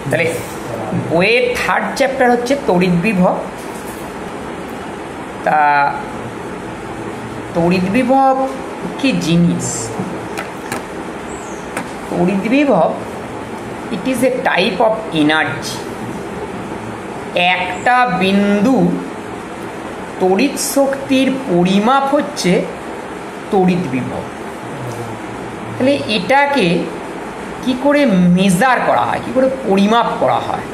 তাহলে বইয়ের third chapter হচ্ছে তড়িৎ বিভব। তা তড়িৎ বিভব কি জিনিস? তড়িৎ বিভব it is a type of energy. একটা বিন্দু তড়িৎ শক্তির পরিমাপ হচ্ছে তড়িৎ বিভব। তাহলে এটাকে কি করে মেজার করা হয়, কি করে পরিমাপ করা হয়?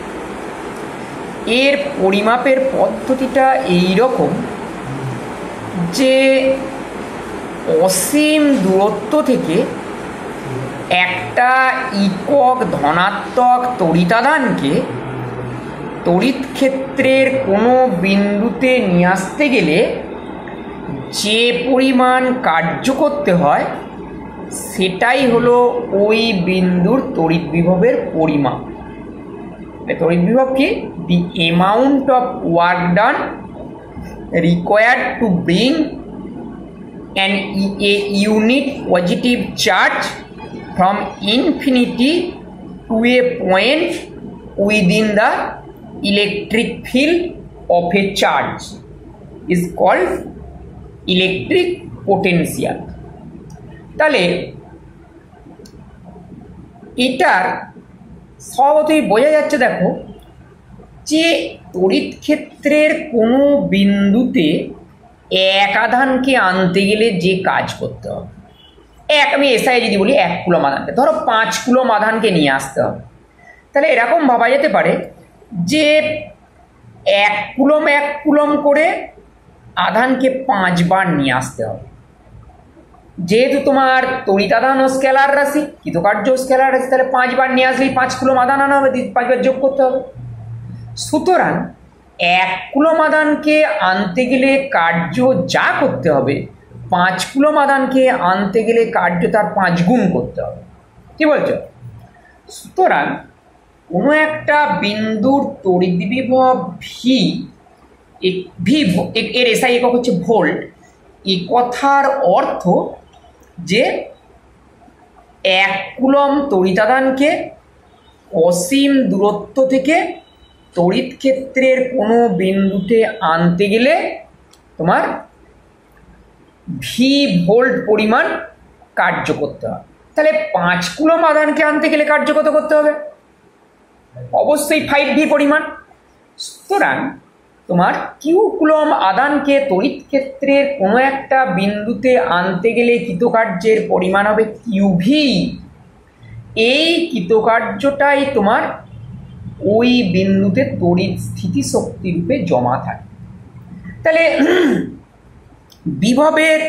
এর পরিমাপের পদ্ধতিটা এই রকম যে অসীম দূরত্ব থেকে একটা একক ধনাত্মক তড়িতাদানকে তড়িৎ ক্ষেত্রের কোনো বিন্দুতে নিয়ে আসতে গেলে যে পরিমাণ কার্য করতে হয় সেটাই হলো ওই বিন্দুর তড়িৎ বিভবের পরিমাপ। তড়িৎ বিভব কি? দি amount of work done required to bring a unit positive charge from infinity to a point within the electric field of a charge is called electric potential. তাহলে এটার স্বভাবতই বোঝা যাচ্ছে, দেখো যে তড়িৎ ক্ষেত্রের কোনো বিন্দুতে এক আধানকে আনতে গেলে যে কাজ করতে হবে, আমি এসআই যদি বলি 1 কুলম আধানকে, ধরো 5 কুলম আধানকে নিয়ে আসতে হবে। তাহলে এরকম ভাবা যেতে পারে যে 1 কুলম করে আধানকে 5 বার নিয়ে আসতে হবে। যেহেতু তোমার তড়িতাধান ও স্কেলার রাশি, কৃতকার্য স্কেলার রাশি, তাহলে 5 বার নিয়ে আসলেই 5 কুলম আধান আনা হবে, 5 বার যোগ করতে হবে। সুতরাং 1 কুলম আধানকে আনতে গেলে কার্য যা করতে হবে, 5 কুলম আধানকে আনতে গেলে কার্য তার 5 গুণ করতে হবে। কি বলছো? সুতরাং কোনো একটা বিন্দুর তড়িৎ বিভব ভি, এর এসআই একক হচ্ছে ভোল্ট। এ কথার অর্থ যে 1 কুলম তড়িতাদানকে অসীম দূরত্ব থেকে তড়িৎ ক্ষেত্রের কোনো বিন্দুতে আনতে গেলে তোমার ভি ভোল্ট পরিমাণ কার্য করতে হবে। তাহলে 5 কুলম আধানকে আনতে গেলে কার্য কত করতে হবে? অবশ্যই 5V পরিমাণ। সুতরাং তোমার কিউ কুলম আধানকে তড়িৎ ক্ষেত্রের কোনো একটা বিন্দুতে আনতে গেলে কৃতকার্যের পরিমাণ হবে কিউভি। এই কৃতকার্যটাই তোমার ওই বিন্দুতে তড়িৎ স্থিতিশক্তি রূপে জমা থাকে। তাহলে বিভবের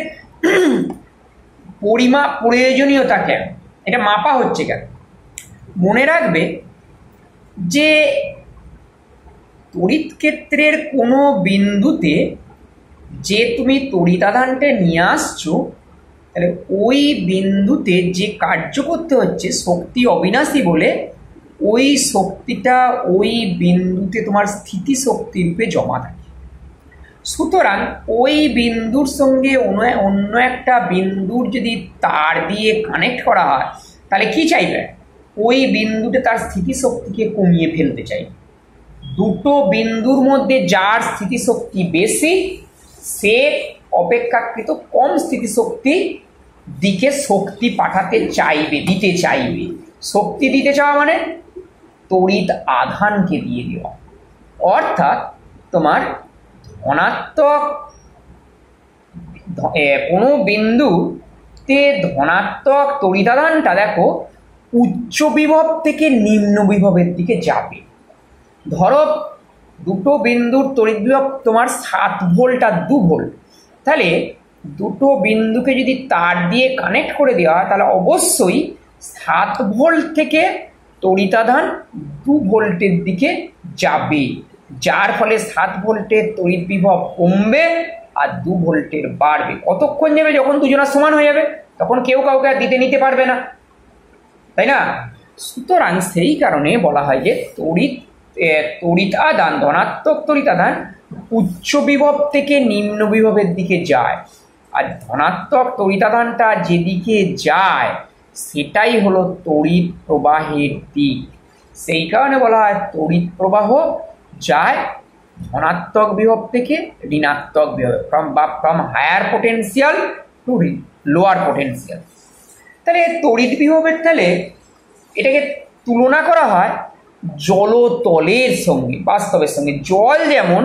পরিমাপ প্রয়োজনীয়তা কেন, এটা মাপা হচ্ছে কেন? মনে রাখবে যে তড়িৎ ক্ষেত্রের কোনো বিন্দুতে যে তুমি তড়িতাধানটা নিয়ে আসছো, তাহলে ওই বিন্দুতে যে কার্য করতে হচ্ছে, শক্তি অবিনাশী বলে ওই শক্তিটা ওই বিন্দুতে তোমার স্থিতিশক্তি রূপে জমা থাকে। সুতরাং ওই বিন্দুর সঙ্গে অন্য একটা বিন্দুর যদি তার দিয়ে কানেক্ট করা হয়, তাহলে কি চাইবে? ওই বিন্দুতে তার স্থিতিশক্তিকে কমিয়ে ফেলতে চাই। দুটো বিন্দুর মধ্যে যার স্থিতিশক্তি বেশি, সে অপেক্ষাকৃত কম স্থিতিশক্তি দিকে শক্তি পাঠাতে চাইবে, দিতে চাইবে। শক্তি দিতে চাওয়া মানে তড়িৎ আধানকে দিয়ে দেওয়া। অর্থাৎ তোমার ধনাত্মক কোনো বিন্দুতে ধনাত্মক তড়িতাধানটা দেখো উচ্চ বিভব থেকে নিম্ন বিভবের দিকে যাবে। ধরো দুটো বিন্দুর তড়িৎ বিভব তোমার 7 ভোল্ট আর 2 ভোল্ট, তাহলে দুটো বিন্দুকে যদি তার দিয়ে কানেক্ট করে দেওয়া হয়, তাহলে অবশ্যই 7 ভোল্ট থেকে তড়িতাধান 2 ভোল্টের দিকে যাবে, যার ফলে 7 ভোল্টের তড়িৎ বিভব কমবে আর 2 ভোল্টের বাড়বে। কতক্ষণ যাবে? যখন দুজনের সমান হয়ে যাবে, তখন কেউ কাউকে আর দিতে নিতে পারবে না, তাই না? সুতরাং সেই কারণে বলা হয় যে তড়িতাদান, ধনাত্মক তড়িতাদান উচ্চ বিভব থেকে নিম্ন বিভবের দিকে যায়, আর ধনাত্মক তড়িতাদানটা যেদিকে যায় সেটাই হলো তড়িৎ প্রবাহের দিক। সেই কারণে বলা হয় তড়িৎ প্রবাহ যায় ধনাত্মক বিভব থেকে ঋণাত্মক বিভব, from higher potential to lower potential. তাহলে তড়িৎ বিভবের তাহলে এটাকে তুলনা করা হয় জলতলের সঙ্গে, বাস্তবের সঙ্গে। জল যেমন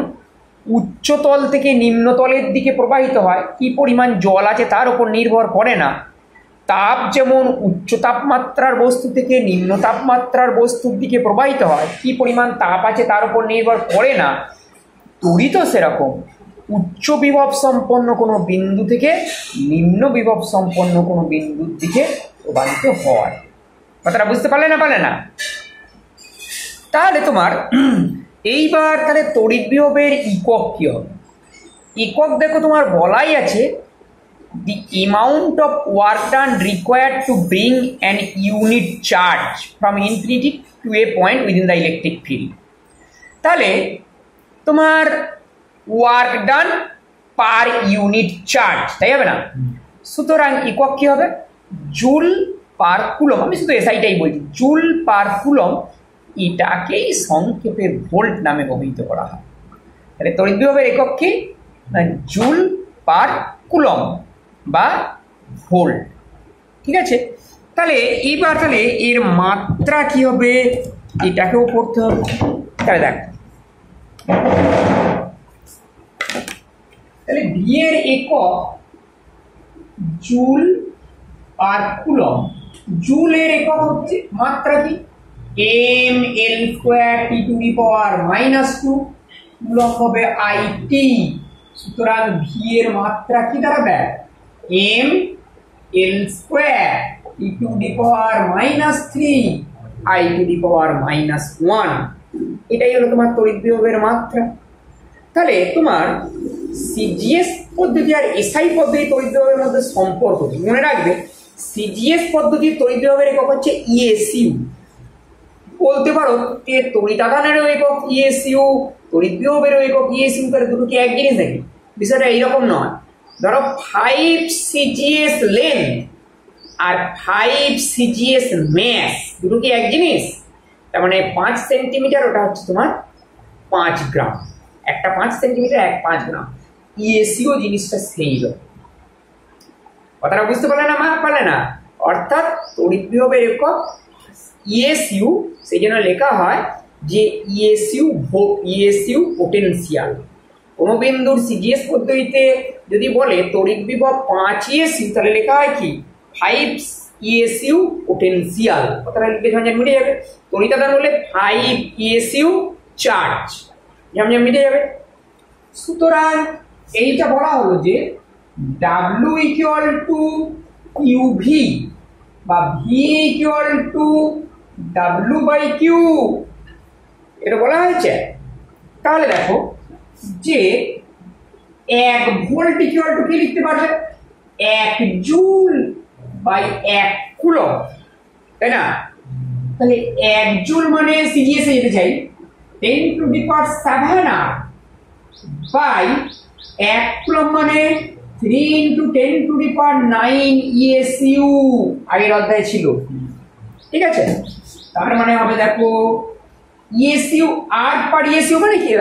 উচ্চতল থেকে নিম্নতলের দিকে প্রবাহিত হয়, কি পরিমাণ জল আছে তার উপর নির্ভর করে না। তাপ যেমন উচ্চ তাপমাত্রার বস্তু থেকে নিম্ন তাপমাত্রার বস্তুর দিকে প্রবাহিত হয়, কি পরিমাণ তাপ আছে তার উপর নির্ভর করে না। তড়িৎও সেরকম উচ্চ বিভব সম্পন্ন কোনো বিন্দু থেকে নিম্ন বিভব সম্পন্ন কোনো বিন্দুর দিকে প্রবাহিত হয়। কথাটা বুঝতে পারলে না? তাহলে তোমার এইবার তাহলে তড়িৎ বিভবের একক কি হবে? একক দেখো তোমার বলাই আছে the amount of work done required to bring an unit charge from infinity to a point within the electric field। তাহলে তোমার work done per unit charge, তাই হবে না? সুতরাং একক কি হবে? Joule per coulomb. আমি শুধু এসআইটাই বলছি, জুল পার কুলম, এটাকেই সংক্ষেপে ভোল্ট নামে অভিহিত করা হয়। তাহলে তড়িৎ বিভবের একক কি? না জুল পার কুলম বা ভোল্ট। ঠিক আছে, তাহলে এইবার তাহলে এর মাত্রা কি হবে এটাকেও পড়তে হবে। তাহলে দেখ, তাহলে ভি এর একক জুল পার কুলম। জুলের একক হচ্ছে মাত্রা কি? M L square T to the power -2, coulomb হবে আইটি। সুতরাং ভি এর মাত্রা কি দাঁড়াবে? M L square T to the power -3 I to the power -1। এটাই হলো তোমার তড়িৎ বিভবের মাত্রা। তাহলে তোমার সিজিএস পদ্ধতি আর এসআই পদ্ধতি তড়িৎ বিভবের মধ্যে সম্পর্ক কি মনে রাখবে। সিজিএস পদ্ধতির তড়িৎ বিভবের একক হচ্ছে ইএসইউ। বলতে পারো যে তড়িৎ আধানেরও একক ইএসইউ, তড়িৎ বিভবেরও একক ইএসইউ। তাহলে দুটো কি এক জিনিস নাকি? বিষয়টা এইরকম নয়। ধরো 5 সিজিএস লেন্থ আর 5 সিজিএস ম্যাস, দুটো কি এক জিনিস? তার মানে 5 সেন্টিমিটার, ওটা হচ্ছে তোমার 5 গ্রাম। একটা 5 সেন্টিমিটার, এক 5 গ্রাম। ইএসইও জিনিসটা সেই রকম। কথাটা বুঝতে পারলে না? অর্থাৎ তড়িৎ বিভবের একক ইএসইউ, সেই জন্য লেখা হয় যে ইএসইউ পোটেনশিয়াল। কোনো বিন্দুর সিজিএস পদ্ধতিতে যদি বলে তড়িৎ বিভব 5 ইএসইউ, তাহলে লেখা হয় কি 5 ইএসইউ পোটেনশিয়াল। কথাটা লিখে মিটে যাবে। তড়িৎ আধান হলে 5 ইএসইউ চার্জ, মিটে যাবে। সুতরাং এইটা বলা হলো যে W ইকুয়াল টু ইউভি বা V equal to W by Q, এটা বলা হয়েছে। তাহলে দেখো যে 1 ভোল্ট ইকুয়াল টু কি লিখতে পারবে? 1 জুল বাই 1 কুলম, তাই না? তাহলে 1 জুল মানে সিজিএস এ যেতে চাই 10 টু দি পাওয়ার 7 আর বাই 1 কুলম মানে 3 into 10 to the power 9 ESU আগের অধ্যায়ে ছিল। ঠিক আছে, তার মানে হবে দেখো ইএসইউ আর পার ইএসইউ মানে কি?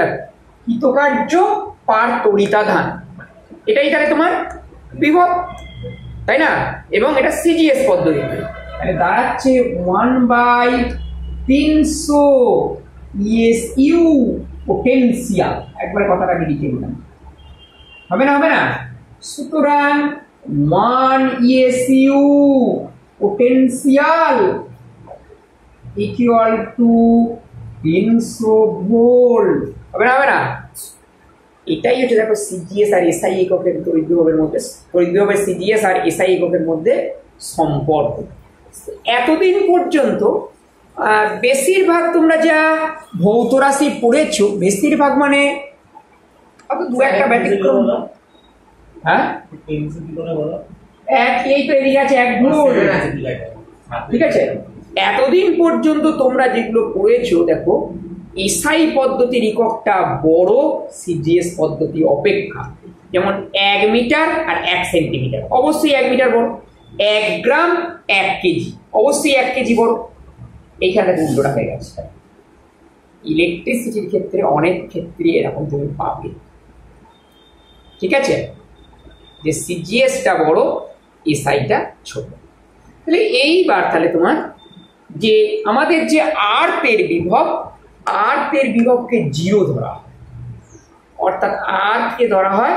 কৃতকার্য পার তড়িতাধান, এটাই তাহলে তোমার বিভব, তাই না? এবং এটা সিজিএস পদ্ধতিতে তাহলে দাঁড়াচ্ছে 1/300 ইএসইউ পোটেনশিয়াল। একবার কথাটাকে লিখে দিলাম, হবে না? সুতরাং 1 ESU potential equal to 300 volt, হবে না? এটাই হচ্ছে দেখো সিজিএস আর এসআই এককের তড়িৎ বিভবের মধ্যে, তড়িৎ বিভবের সিজিএস আর এসআই এককের মধ্যে সম্পর্ক। এতদিন পর্যন্ত বেশিরভাগ তোমরা যা ভৌত রাশি পড়েছো, বেশিরভাগ মানে দু একটা ব্যতিক্রম। হ্যাঁ, এই তো এদিকে আছে 1 ভোল্ট। ঠিক আছে, এতদিন পর্যন্ত তোমরা যেগুলো পড়েছো দেখো এসআই পদ্ধতির এককটা বড় সিজিএস পদ্ধতি অপেক্ষা। যেমন 1 মিটার আর 1 সেন্টিমিটার, অবশ্যই 1 মিটার বড়। 1 গ্রাম 1 কেজি, অবশ্যই 1 কেজি বড়। এইখানে উল্টোটা হয়ে গেছে। ইলেকট্রিসিটির ক্ষেত্রে অনেক ক্ষেত্রে এরকম তুমি পাবে, ঠিক আছে, যে সিজিএসটা বড়, এসআইটা ছোট। তাহলে এইবার তাহলে তোমার যে আমাদের যে আর্থের বিভবকে 0 ধরা হয়, অর্থাৎ আর্থকে ধরা হয়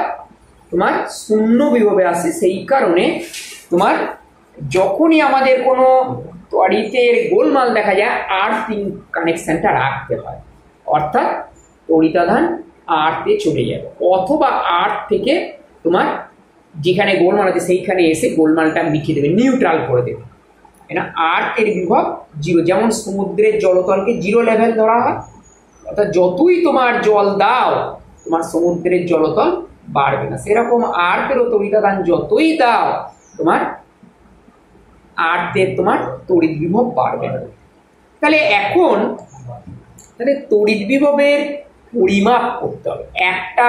তোমার শূন্য বিভবে আসে। সেই কারণে তোমার যখনই আমাদের কোনো তড়িতের গোলমাল দেখা যায় আর্থিং কানেকশনটা রাখতে হয়, অর্থাৎ তড়িতাধান আর্থে চলে যাবে, অথবা আর্থ থেকে তোমার যেখানে গোলমাল আছে সেইখানে এসে গোলমালটা মিটিয়ে দেবে, নিউট্রাল করে দেবে। এটা আর্থের বিভব 0, যেমন সমুদ্রের জলতলকে 0 লেভেল ধরা হয়, অর্থাৎ যতই তোমার জল দাও তোমার সমুদ্রের জলতল বাড়বে না, সেরকম আর্থেরও তড়িতাধান যতই দাও তোমার আর্থের তোমার তড়িৎ বিভব বাড়বে না। তাহলে এখন তাহলে তড়িৎ বিভবের পরিমাপ করতে হবে, একটা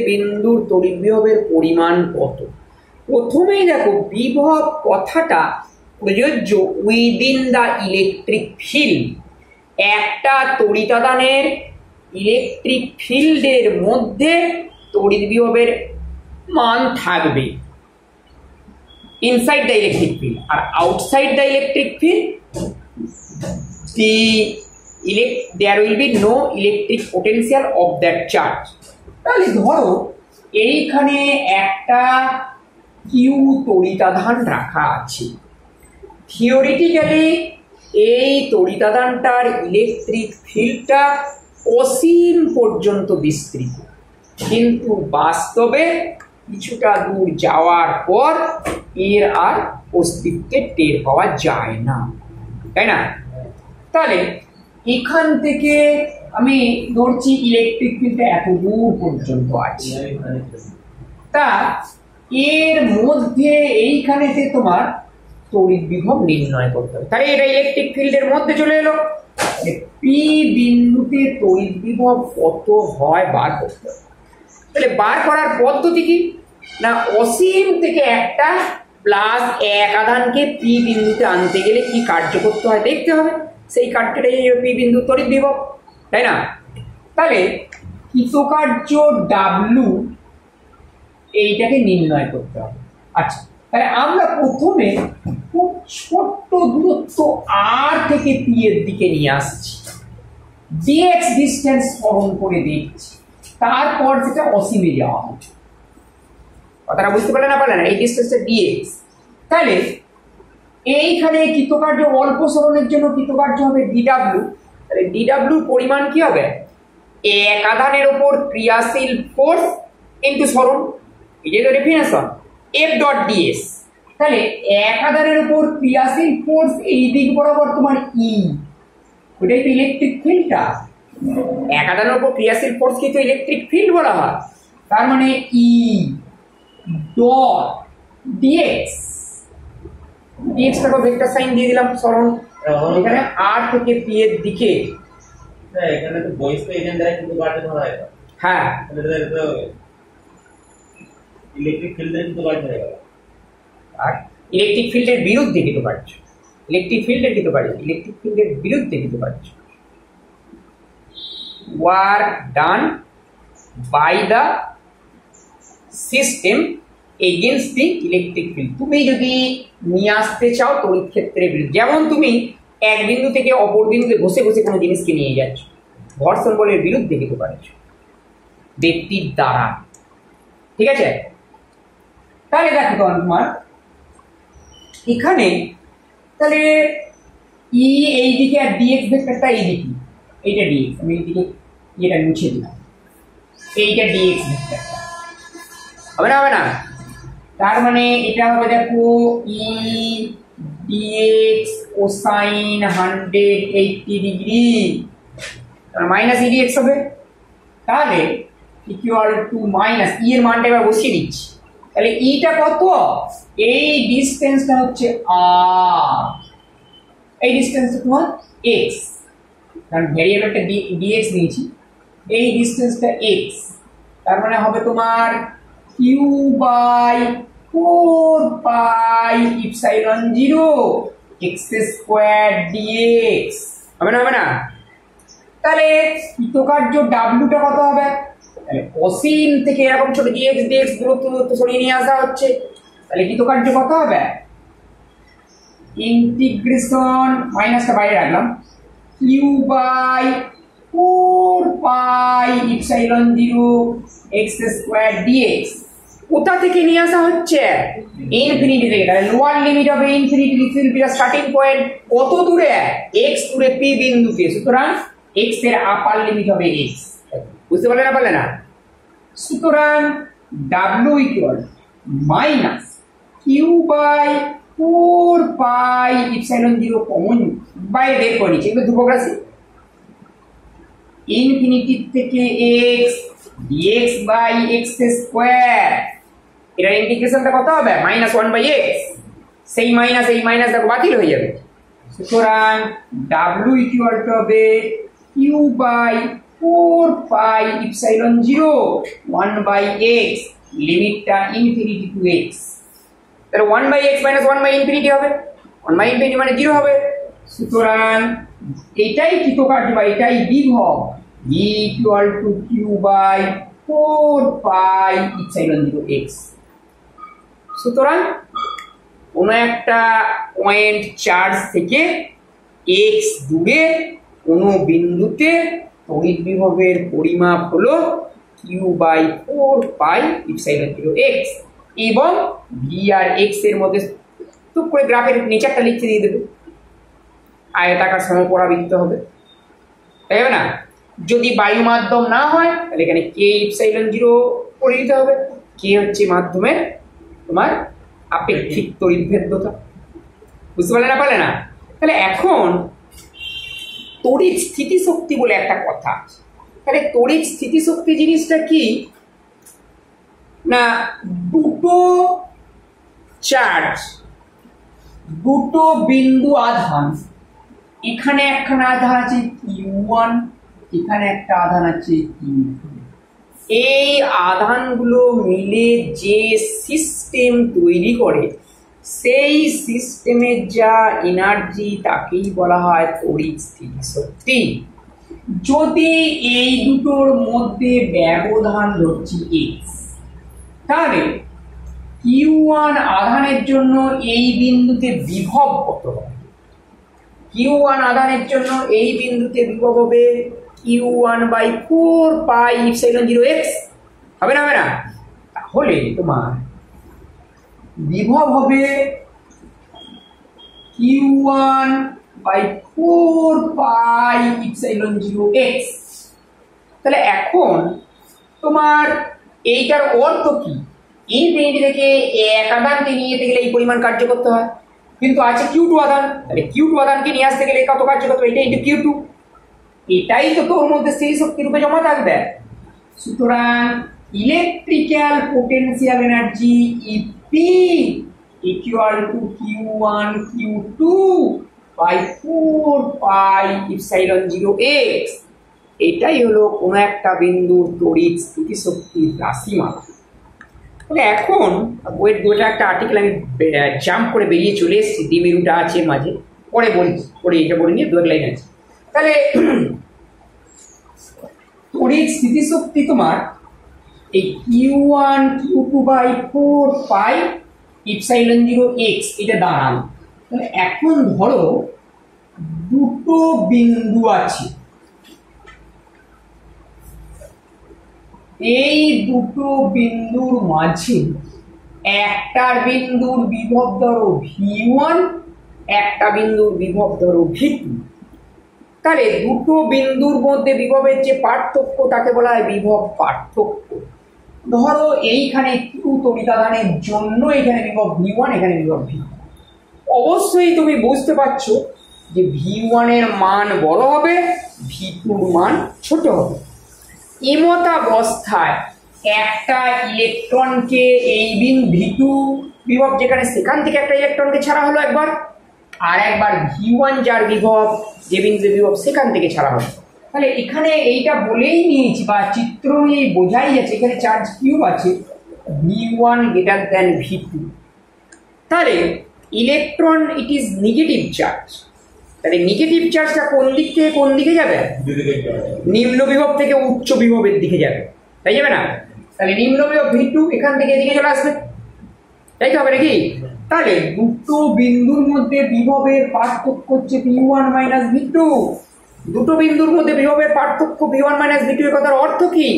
বিন্দুর তড়িৎ বিভবের পরিমাণ কত। প্রথমেই দেখো বিভব কথাটা প্রযোজ্য উইদিন দ্য ইলেকট্রিক ফিল্ড, একটা তড়িতাদানের ইলেকট্রিক ফিল্ডের মধ্যে তড়িৎ বিভবের মান থাকবে ইনসাইড দ্য ইলেকট্রিক ফিল্ড, আর outside the electric field there will be no electric potential of that charge। তাহলে ধরো এইখানে একটা কিউ তড়িতাধান রাখা আছে, থিওরিটিক্যালি এই তড়িতাধানটার ইলেকট্রিক ফিল্ডটা অসীম পর্যন্ত বিস্তৃত, কিন্তু বাস্তবে কিছুটা দূর যাওয়ার পর এর আর অস্তিত্বে টের পাওয়া যায় না, তাই না? তাহলে এখান থেকে আমি ধরছি ইলেকট্রিক ফিল্ডটা এত দূর পর্যন্ত আছে, তা এর মধ্যে এইখানেতে তোমার তড়িৎ বিভব নির্ণয় করতে হবে। তাহলে এটা ইলেকট্রিক ফিল্ডের মধ্যে চলে এলো, পি বিন্দুতে তড়িৎ বিভব কত হয় বার করতে হবে। তাহলে বার করার পদ্ধতি কি না, অসীম থেকে একটা প্লাস 1 আধানকে পি বিন্দুতে আনতে গেলে কি কার্য করতে হয় দেখতে হবে, সেই কার্যটাই পি বিন্দু তড়িৎ বিভব, তাই না? তাহলে কৃতকার্য ডাব্লু এইটাকে নির্ণয় করতে হবে। আচ্ছা, তাহলে আমরা প্রথমে খুব ছোট্ট দূরত্ব আর থেকে পি এর দিকে নিয়ে আসছি, ডিএক্স ডিস্টেন্স স্মরণ করে দেখছি, তারপর যেটা অসীমে যাওয়া হবে। কথাটা বুঝতে পারলে না পারলে না, এই ডিস্টেন্সটা ডিএক্স। তাহলে এইখানে কৃতকার্য অল্প সরণের জন্য কৃতকার্য হবে ডিডাব্লিউ। তাহলে ডিডাব্লিউর পরিমাণ কি হবে, 1 আধানের ওপর ক্রিয়াশীল ফোর্স ইনটু সরণ, এই যে ডেফিনেশন এফ ডট ডিএস। তাহলে 1 আধানের উপর ক্রিয়াশীল ফোর্স এই দিক বরাবর তোমার ই, ওইটাই তো ইলেকট্রিক ফিল্ডটা। 1 আধানের উপর ক্রিয়াশীল ফোর্স কিন্তু ইলেকট্রিক ফিল্ড বলা হয়, তার মানে ই ডট ডিএক্স, ডিএক্সটাকে ভেক্টর সাইন দিয়ে দিলাম সরণ, এখানে আর থেকে পি এর দিকে। এখানে তো বয়স তো এজেন্ট দ্বারা কিন্তু বাড়তে ধরা হয়। হ্যাঁ, ইলেকট্রিক ফিল্ডে কিন্তু বাড়তে হয়ে গেল, আর ইলেকট্রিক ফিল্ডের বিরুদ্ধে কিন্তু বাড়ছে, ইলেকট্রিক ফিল্ডের কিন্তু বাড়ছে, ইলেকট্রিক ফিল্ডের বিরুদ্ধে কিন্তু বাড়ছে। Work done by the system against the electric field. তুমি যদি নিয়ে আসতে চাও তড়িৎ ক্ষেত্রের বিরুদ্ধে, যেমন তুমি এক বিন্দু থেকে অপর বিন্দুতে ঘষে ঘষে কোনো জিনিসকে নিয়ে যাচ্ছ, ঘর্ষণ বলের বিরুদ্ধে কিন্তু পারছ ব্যক্তির দ্বারা, ঠিক আছে? তাহলে দেখো তোমার এখানে তাহলে ই এইদিকে আর ডিএক্স ভেক্টরটা এইদিকে, এইটা ডিএক্স, আমি এইদিকে এটা মুছে দিলাম, এইটা ডিএক্স ভেক্টরটা হবে না, হবে না? তার মানে এটা হবে দেখো E d x cosine 180 degree minus E d x হবে। তাহলে ইকুয়াল টু মাইনাস ই এর মানটা এবার বসিয়ে দিচ্ছি। তাহলে ইটা কত, এই ডিসটেন্সটা হচ্ছে আর, এই ডিসটেন্সটা তোমার এক্স, কারণ ভ্যারিয়েবলটা ডিএক্স নিয়েছি, এই ডিসটেন্সটা এক্স, তার মানে হবে তোমার Q by 4 pi epsilon 0 x square dx হবে না, হবে না? তাহলে কৃতকার্য ডাব্লুটা কত হবে? তাহলে অসীম থেকে এরকম ছোট ডিএক্স ডিএক্স দূরত্ব সরিয়ে নিয়ে আসা হচ্ছে, তাহলে কৃতকার্য কত হবে? ইন্টিগ্রেশন মাইনাসটা বাইরে রাখলাম, Q by 4 pi epsilon 0 x square dx. কোথা থেকে নিয়ে আসা হচ্ছে? ইনফিনিটি থেকে। তাহলে লোয়ার লিমিট হবে infinity, this will be the starting point. কত দূরে? এক্স দূরে পি বিন্দুতে, সুতরাং এক্স এর আপার লিমিট হবে এক্স। বুঝতে পারলে না, পারলে না? সুতরাং W equal minus Q by 4 pi epsilon 0 common বাইরে বের করে নিচ্ছি, এগুলো ধ্রুবক রাশি। ইনফিনিটি থেকে x dx by x square, এটার ইন্টিগ্রেশনটা কত হবে? -1/x। সেই মাইনাস দেখো বাতিল হয়ে যাবে, সুতরাং ডাব্লিউ ইকুয়াল টু হবে Q by 4 pi epsilon 0 1/x, লিমিটটা ইনফিনিটি টু এক্স। তাহলে 1/x মাইনাস 1/infinity হবে, 1/infinity মানে 0 হবে। সুতরাং এটাই কৃতকার্য বা এটাই বিভব, E equal to Q by 4 pi epsilon 0 x. সুতরাং কোনো একটা পয়েন্ট চার্জ থেকে এক্স দূরে কোনো বিন্দুতে তড়িৎ বিভবের পরিমাপ হলো Q by 4 pi epsilon 0 x, এবং ভি আর এক্স এর মধ্যে টুক করে গ্রাফের নেচারটা লিখতে দিয়ে দেবে, আয়তাকার সমপরাবৃত্ত হবে, তাই হবে না? যদি বায়ু মাধ্যম না হয় তাহলে এখানে কে ইপসাইলন 0 করে দিতে হবে। কে হচ্ছে মাধ্যমের তোমার আপেক্ষিক তড়িৎভেদ্যতা। বুঝতে পারলে না, পারলে না? তাহলে এখন তড়িৎ স্থিতিশক্তি বলে একটা কথা আছে। তাহলে তড়িৎ স্থিতিশক্তি জিনিসটা কি না, দুটো চার্জ, দুটো বিন্দু আধান, এখানে একখানা আধান আছে Q1, এখানে একটা আধান আছে Q2, এই আধানগুলো মিলে যে সিস্টেম তৈরি করে সেই সিস্টেমের যা এনার্জি তাকেই বলা হয় তড়িৎ স্থিতিশক্তি। যদি এই দুটোর মধ্যে ব্যবধান ধরছি x, তাহলে Q1 আধানের জন্য এই বিন্দুতে বিভব কত হবে? Q1 আধানের জন্য এই বিন্দুতে বিভব হবে Q1/4 পাই ইপসাইলন 0 x, হবে না, হবে না? তাহলে তোমার বিভব হবে Q1/4 পাই ইপসাইলন 0 x। তাহলে এখন তোমার এইটার অর্থ কি? ইনফিনিটি থেকে এক আধানকে নিয়ে যেতে গেলে এই পরিমাণ কার্য করতে হয়, কিন্তু আছে Q2 আধান, তাহলে Q2 আধানকে নিয়ে আসতে গেলে কত কার্য করতে হবে? এটা ইন্টু Q2, এটাই তো তোর মধ্যে সেই শক্তি রূপে জমা থাকবে। সুতরাং electrical potential energy EP equal to Q1 Q2 by 4 pi epsilon 0 x। এটাই হলো কোনো একটা বিন্দুর তড়িৎ স্থিতিশক্তির রাশিমালা। তাহলে এখন বইয়ের দুটো একটা আর্টিকেল আমি জাম্প করে বেরিয়ে চলে এসেছি, দ্বিমেরুটা আছে মাঝে, পরে বলছি, পরে এটা বলে নিয়ে দু এক লাইন আছে। তাহলে তড়িৎ স্থিতিশক্তি তোমার এই Q1 Q2/4 পাই ইপসাইলন 0 x এটা দাঁড়ানো। তাহলে এখন ধরো দুটো বিন্দু আছে, এই দুটো বিন্দুর মাঝে একটার বিন্দুর বিভব ধরো V1, একটা বিন্দুর বিভব ধরো V2। তাহলে দুটো বিন্দুর মধ্যে বিভবের যে পার্থক্য তাকে বলা হয় বিভব পার্থক্য। ধরো এইখানে Q তড়িতাধানের জন্য এখানে বিভব V1, এখানে বিভব V2। অবশ্যই তুমি বুঝতে পারছো যে V1 এর মান বড় হবে, V2 মান ছোট হবে। এমতাবস্থায় একটা ইলেকট্রনকে এই V2 বিভব যেখানে, সেখান থেকে একটা ইলেকট্রনকে ছাড়া হলো একবার, আর একবার V1 যার বিভব, যে বিন্দুতে বিভব সেখান থেকে ছাড়া হলো। তাহলে এখানে এইটা বলেই নিয়েছি বা চিত্র নিয়ে বোঝাই যাচ্ছে এখানে চার্জ কিউব আছে, V1 গ্রেটার দ্যান V2। তাহলে electron it is negative charge, তাহলে নেগেটিভ চার্জটা কোন দিক থেকে কোন দিকে যাবে? নিম্ন বিভব থেকে উচ্চ বিভবের দিকে যাবে, তাই যাবে না? তাহলে নিম্ন বিভব V2 এখান থেকে এদিকে চলে আসবে, তাই তো হবে নাকি? তাহলে দুটো বিন্দুর মধ্যে বিভবের পার্থক্য হচ্ছে V1 মাইনাস V2। দুটো বিন্দুর মধ্যে বিভবের পার্থক্য V1 মাইনাস V2 এর কথার অর্থ কি?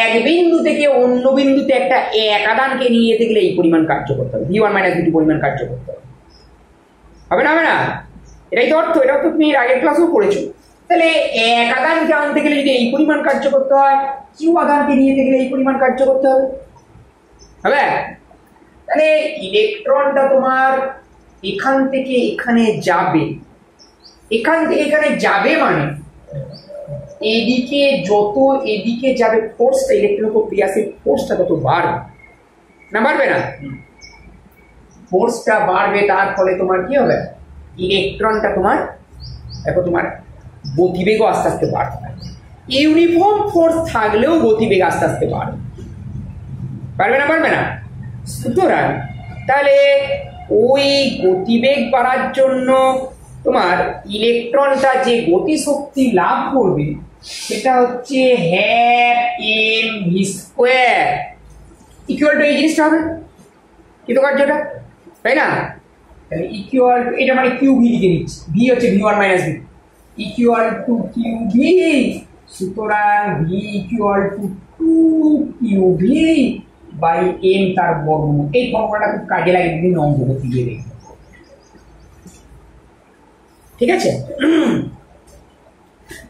এক বিন্দু থেকে অন্য বিন্দুতে একটা এক আধানকে নিয়ে যেতে গেলে এই পরিমাণ কার্য করতে হবে, V1 মাইনাস V2 পরিমাণ কার্য করতে হবে, হবে না? হবে না? এটাই তো অর্থ, এটা তো তুমি আগের ক্লাসেও পড়েছো। তাহলে এক আধানকে আনতে গেলে যদি এই পরিমাণ কার্য করতে হয়, কিউ আধানকে নিয়ে যেতে গেলে এই পরিমাণ কার্য করতে হবে, হবে? তাহলে ইলেকট্রনটা তোমার এখান থেকে এখানে যাবে, এখান থেকে এখানে যাবে মানে এদিকে যত এদিকে যাবে ফোর্সটা, ইলেকট্রনের উপর ক্রিয়াশীল ফোর্সটা তত বাড়বে, না বাড়বে না? ফোর্সটা বাড়বে, তার ফলে তোমার কি হবে? ইলেকট্রনটা তোমার দেখো তোমার গতিবেগও আস্তে আস্তে বাড়বে। ইউনিফর্ম ফোর্স থাকলেও গতিবেগ আস্তে আস্তে বাড়বে, পারবে না? পারবে না? সুতরাং তাহলে ওই গতিবেগ বাড়ার জন্য তোমার ইলেকট্রনটা যে গতিশক্তি লাভ করবে সেটা হচ্ছে ½ m v² ইকুয়াল টু এই জিনিসটা হবে কৃতকার্যটা, তাই না? তাহলে ইকুয়াল টু এটা মানে কিউ ভি লিখে নিচ্ছি, ভি হচ্ছে V1 minus V equal to Q V. সুতরাং V equal to 2 Q V by M তার বর্গমূল। এই ফর্মুলাটা খুব কাজে লাগে বিভিন্ন অঙ্ক করতে গিয়ে, ঠিক আছে?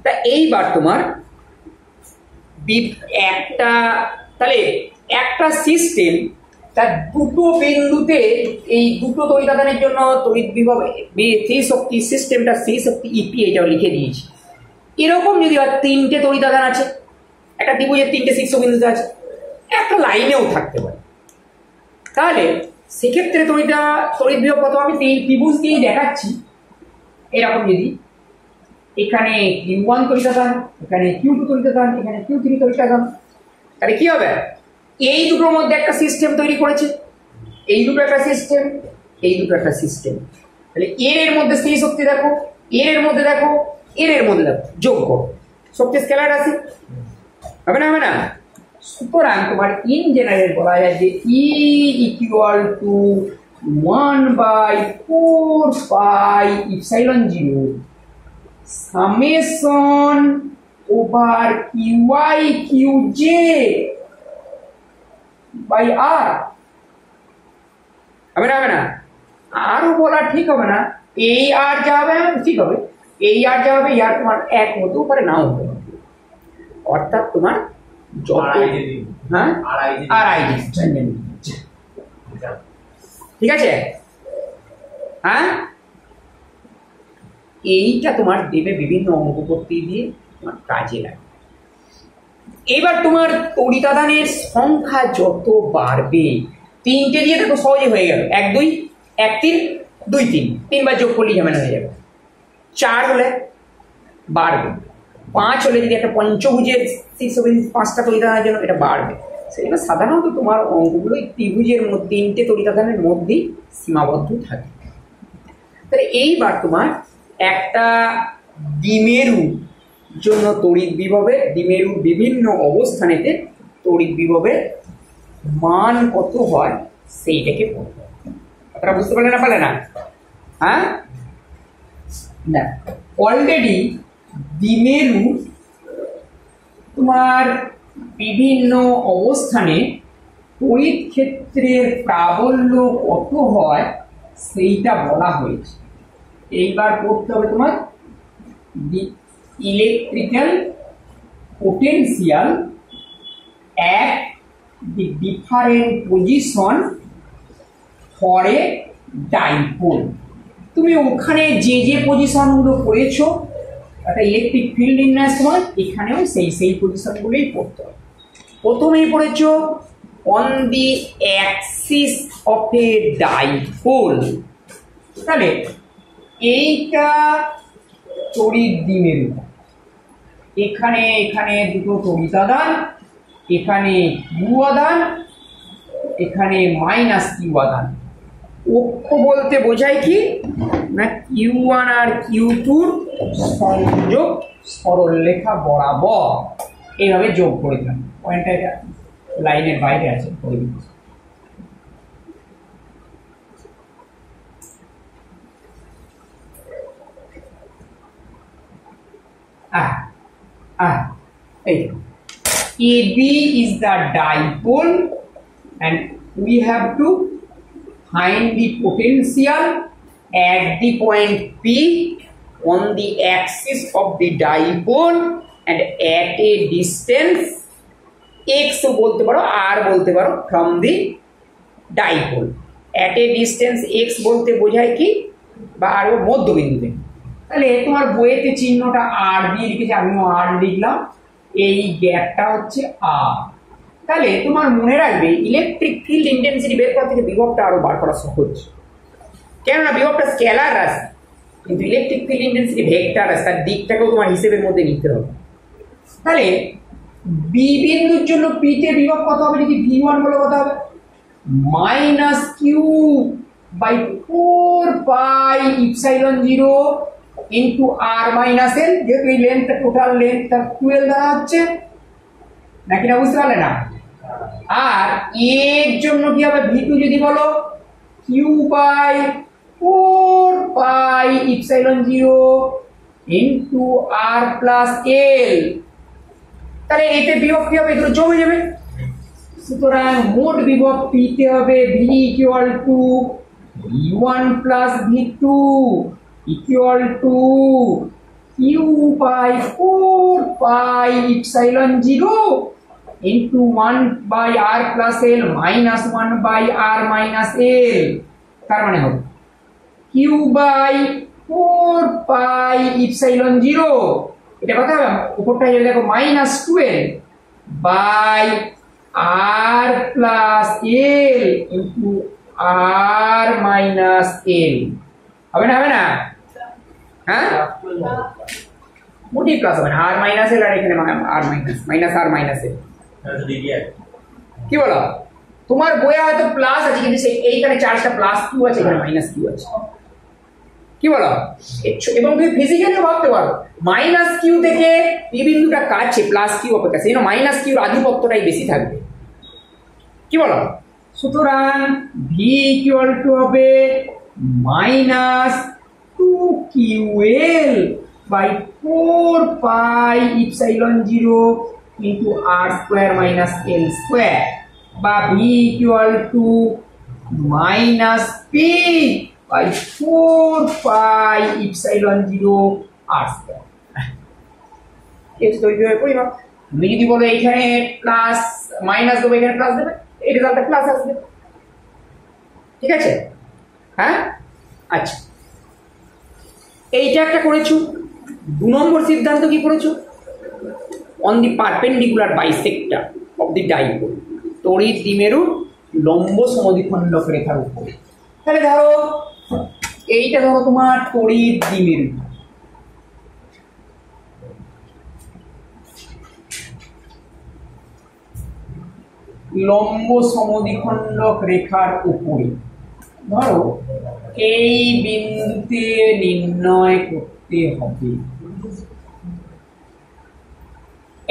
তা এইবার তোমার একটা তাহলে একটা সিস্টেম তার দুটো বিন্দুতে এই দুটো তড়িৎ আধানের জন্য তড়িৎ বিভব স্থির শক্তি সিস্টেমটা স্থির শক্তি ইপি এটাও লিখে দিয়েছি। এরকম যদি আর তিনটে তড়িৎ আধান আছে, একটা ত্রিভুজের তিনটে শীর্ষবিন্দুতে আছে, একটা লাইনেও থাকতে পারে, তাহলে সেক্ষেত্রে তড়িৎ বিভব কত? আমি ত্রিভুজ দিয়ে দেখাচ্ছি। এরকম যদি এখানে Q1 তড়িৎ আধান, এখানে Q2 তড়িৎ আধান, এখানে Q3 তড়িৎ আধান, তাহলে কি হবে? এই দুটোর মধ্যে একটা সিস্টেম তৈরি করেছে, এই দুটো একটা সিস্টেম, এই দুটো একটা সিস্টেম। তাহলে এর মধ্যে স্থির শক্তি দেখো, এর মধ্যে দেখো, এর মধ্যে দেখো, যোগ করো, শক্তি স্কেলার রাশি, হবে না? হবে না? সুতরাং তোমার ইন জেনারেল বলা যায় যে E equal to 1/4πε0 summation over QI QJ by R. হবে না? হবে না? আরও বলা ঠিক হবে না, এই আর যা হবে ঠিক হবে, এই আর যা হবে ইয়ার তোমার এক হতেও পারে, নাও হতে পারে। অর্থাৎ তোমার যত হ্যাঁ ঠিক আছে, হ্যাঁ এইটা তোমার দেবে বিভিন্ন অঙ্ক করতে দিয়ে তোমার কাজে লাগে। এবার তোমার তড়িৎ আধানের সংখ্যা যত বাড়বে, তিনটে দিয়ে দেখো সহজে হয়ে গেল, 1 2 1 3 2 3, তিনবার যোগ করলেই ঝামেলা হয়ে যাবে। 4 হলে বাড়বে, 5 হলে যদি একটা পঞ্চভুজের পাঁচটা তড়িৎ আধানের জন্য এটা বাড়বে। সেটা সাধারণত তোমার অঙ্কগুলো ত্রিভুজের মধ্যে তিনটে তড়িৎ আধানের মধ্যেই সীমাবদ্ধ থাকে। তাহলে এইবার তোমার একটা দ্বিমেরু জন্য তড়িৎ বিভবের, দ্বিমেরু বিভিন্ন অবস্থানেতে তড়িৎ বিভবের মান কত হয় সেইটাকে বলবো। আপনারা বুঝতে পারলে না? পারলে না? হ্যাঁ না, অলরেডি দ্বিমেরু তোমার বিভিন্ন অবস্থানে তড়িৎ ক্ষেত্রের প্রাবল্য কত হয় সেইটা বলা হয়েছে। এইবার করতে হবে তোমার electrical potential at the different position for a dipole। তুমি ওখানে যে যে পজিশনগুলো পড়েছো একটা ইলেকট্রিক ফিল্ড নির্ণয়ের সময় এখানেও সেই পজিশনগুলোই পড়তে হবে। প্রথমেই পড়েছো on the Axis of A dipole, তাহলে এইটা তড়িৎ দ্বিমেরু, এখানে এখানে দুটো তড়িৎ আধান, এখানে কিউ আধান, এখানে মাইনাস কিউ আধান, অক্ষ বলতে বোঝায় কি না Q1 আর Q2 সংযোগ সরলরেখা বরাবর এইভাবে যোগ করে দিলাম। পয়েন্টটা এটা লাইনের বাইরে আছে, করে দিচ্ছি। AB is the dipole and we have to find the potential at the point P on the axis of the dipole and at a distance x বলতে পারো r বলতে পারো from the dipole। at a distance x বলতে বোঝায় কি বা আর মধ্যবিন্দুতে। তাহলে তোমার বইয়েতে চিহ্নটা আর দিয়ে লিখেছে, আমিও আর লিখলাম, এই গ্যাপটা হচ্ছে আর। তাহলে তোমার মনে রাখবে ইলেকট্রিক ফিল্ড ইন্টেন্সিটি বের করা থেকে বিভবটা আরো বার করা সহজ, কেননা বিভবটা স্কেলার রাশি কিন্তু ইলেকট্রিক ফিল্ড ইন্টেন্সিটি ভেক্টর রাশি, তার দিকটাকেও তোমার হিসেবের মধ্যে নিতে হবে। তাহলে বি বিন্দুর জন্য পি তে বিভব কত হবে, যদি V1 বলে কত হবে -q/4πε0 into r minus L, যেহেতু এই লেন্থটা টোটাল লেন্থ 12 দ্বারা হচ্ছে নাকি না, বুঝতে পারলে না। আর এর জন্য কি হবে V2 যদি বলো q/4πε0 into r plus L. তাহলে এতে বিভব কি হবে, এগুলো যোগ হয়ে যাবে। সুতরাং মোট বিভব পিতে হবে V equal to V1 plus V2 equal to q/4πε0 into 1/r plus l minus 1/r minus l। তার মানে হবে q/4πε0, এটা কথা হবে উপরটা যদি দেখো -12 by r plus l into r minus l। হবে না, হবে না? হ্যাঁ, মোটেই প্লাস হবে না, আর মাইনাস এল আর এখানে আর মাইনাস আর মাইনাস এল। কি বলো, তোমার বইয়ে হয়তো প্লাস আছে কিন্তু এইখানে চার্জটা প্লাস কিউ আছে, এখানে মাইনাস কিউ আছে। কি বলো, এবং তুমি ফিজিক্যালি ভাবতে পারো মাইনাস কিউ থেকে এই বিন্দুটা কাছে প্লাস কিউ অপেক্ষা, সেই জন্য মাইনাস কিউর আধিপত্যটাই বেশি থাকবে। কি বলো, সুতরাং ভি ইকুয়াল টু হবে -2ql by 4πε0 into r square minus l square, বা v equal to -p by 4πε0 r square। তৈরি হয়ে পরিমাপ। তুমি যদি বলো এইখানে প্লাস মাইনাস দেবো, এখানে প্লাস দেবে, এই রেজাল্টটা প্লাস আসবে। ঠিক আছে, হ্যাঁ, আচ্ছা এইটা একটা করেছো। 2 নম্বর সিদ্ধান্ত কি করেছো, on the perpendicular bisector of the dipole, তড়িৎ দ্বিমেরু লম্ব সমদ্বিখণ্ডক রেখার উপরে। তাহলে ধরো এইটা ধরো তোমার তড়িৎ দ্বিমেরু, লম্ব সমদ্বিখণ্ডক রেখার উপরে ধরো এই বিন্দুতে নির্ণয় করতে হবে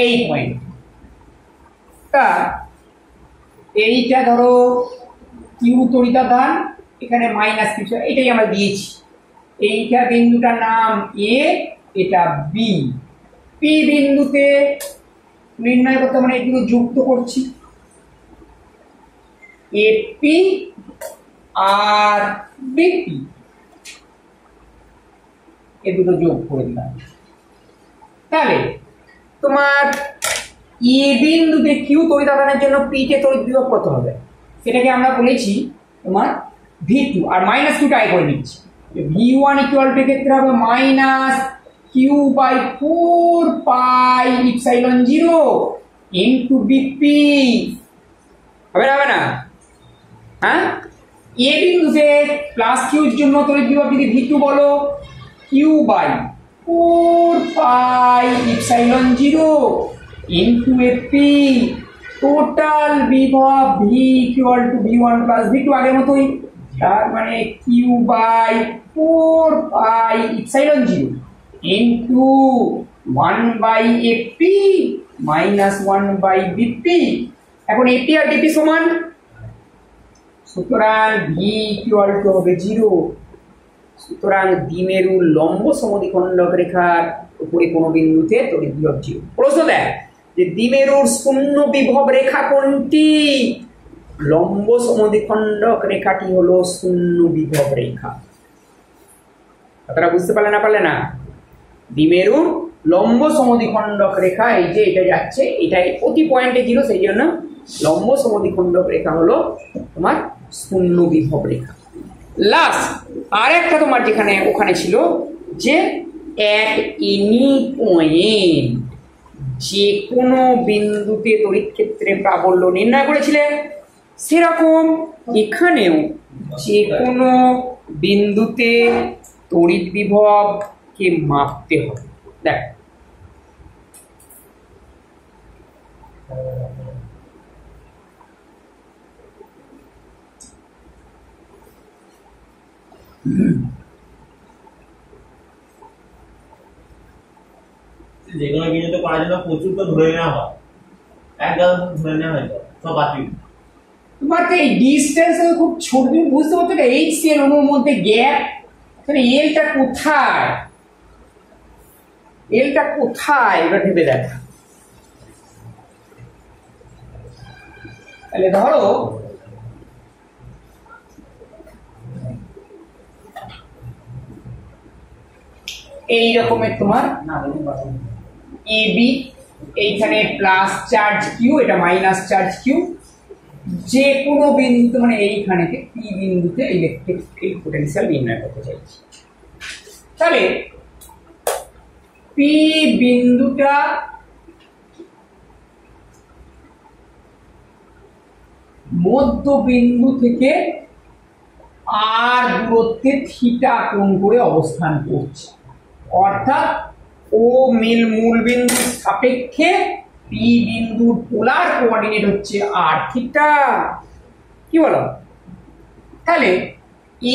এই পয়েন্ট। তা এইটা ধরো কিউ তড়িতাধান, এখানে মাইনাস কিছু, এটাই আমরা দিয়েছি। এইটা বিন্দুটার নাম এ, এটা বি। পি বিন্দুতে নির্ণয় করতে মানে এগুলো যুক্ত করছি, এপি আর বিপি, এ দুটো যোগ করে দিলাম। তাহলে তোমার এ বিন্দুতে কিউ তড়িতাধানের জন্য পি তে তড়িৎ বিভব কত হবে, সেটাকে আমরা বলেছি তোমার V2, আর মাইনাস কিউটা আগে করে নিচ্ছি। V1 ইকুয়াল টু ক্ষেত্রে হবে -q/4πε0 ইন্টু বিপি। হবে না, হবে না? হ্যাঁ, এ বিন্দুতে প্লাস কিউর জন্য তড়িৎ বিভব যদি V2 বলো q/4πε0 ইন্টু এপি, টোটাল বিভব V equal to V1 plus V2, আগের মতোই তার মানে Q by 4 pi epsilon 0 into 1 by AP minus 1 by BP. এখন এপি আর ডিপি সমান, সুতরাং ভি ইকুয়াল টু হবে 0। সুতরাং দ্বিমেরুর লম্ব সমদ্বিখণ্ডক রেখার উপরে কোনো বিন্দুতে তড়িৎ বিভব 0। প্রশ্ন দেখ যে দ্বিমেরুর শূন্য বিভব রেখা কোনটি? লম্ব সমদ্বিখণ্ডক রেখাটি হলো শূন্য বিভব রেখা। আপনারা বুঝতে পারলে না? দ্বিমেরুর লম্ব সমদ্বিখণ্ডক রেখা এই যে এটা যাচ্ছে, এটাই প্রতি পয়েন্টে 0, সেই জন্য লম্ব সমদ্বিখণ্ডক রেখা হলো তোমার শূন্য বিভব রেখা। লাস্ট আর একটা তোমার যেখানে ওখানে ছিল যে এক এনি পয়েন্ট যে কোনো বিন্দুতে তড়িৎ ক্ষেত্রে প্রাবল্য নির্ণয় করেছিলে, সেরকম এখানেও যে কোনো বিন্দুতে তড়িৎ বিভবকে মাপতে হবে। দেখ যে কোনো বিন্দুতে করার জন্য প্রচুর তো ধরে নেওয়া হয়, একদম ধরে নেওয়া হয় সব বাকি। তোমার তো এই ডিস্টেন্স খুব ছোট, তুমি বুঝতে পারছো না এইচ সি এর অনুর মধ্যে গ্যাপ, তাহলে এলটা কোথায়, এলটা কোথায় এবার ভেবে দেখ। তাহলে ধরো এই রকমের তোমার এবি, এইখানে প্লাস চার্জ কিউ, এটা মাইনাস চার্জ কিউ, যে কোনো বিন্দু মানে এইখানে পি বিন্দুতে ইলেকট্রিক ফিল্ড পোটেনশিয়াল নির্ণয় করতে চাইছি। তাহলে পি বিন্দুটা মধ্য বিন্দু থেকে আর দূরত্বে থিটা কোণ করে অবস্থান করছে, অর্থাৎ ও মূল বিন্দুর সাপেক্ষে পি বিন্দুর পোলার কোঅর্ডিনেট হচ্ছে আর থিটা। কি বলো? তাহলে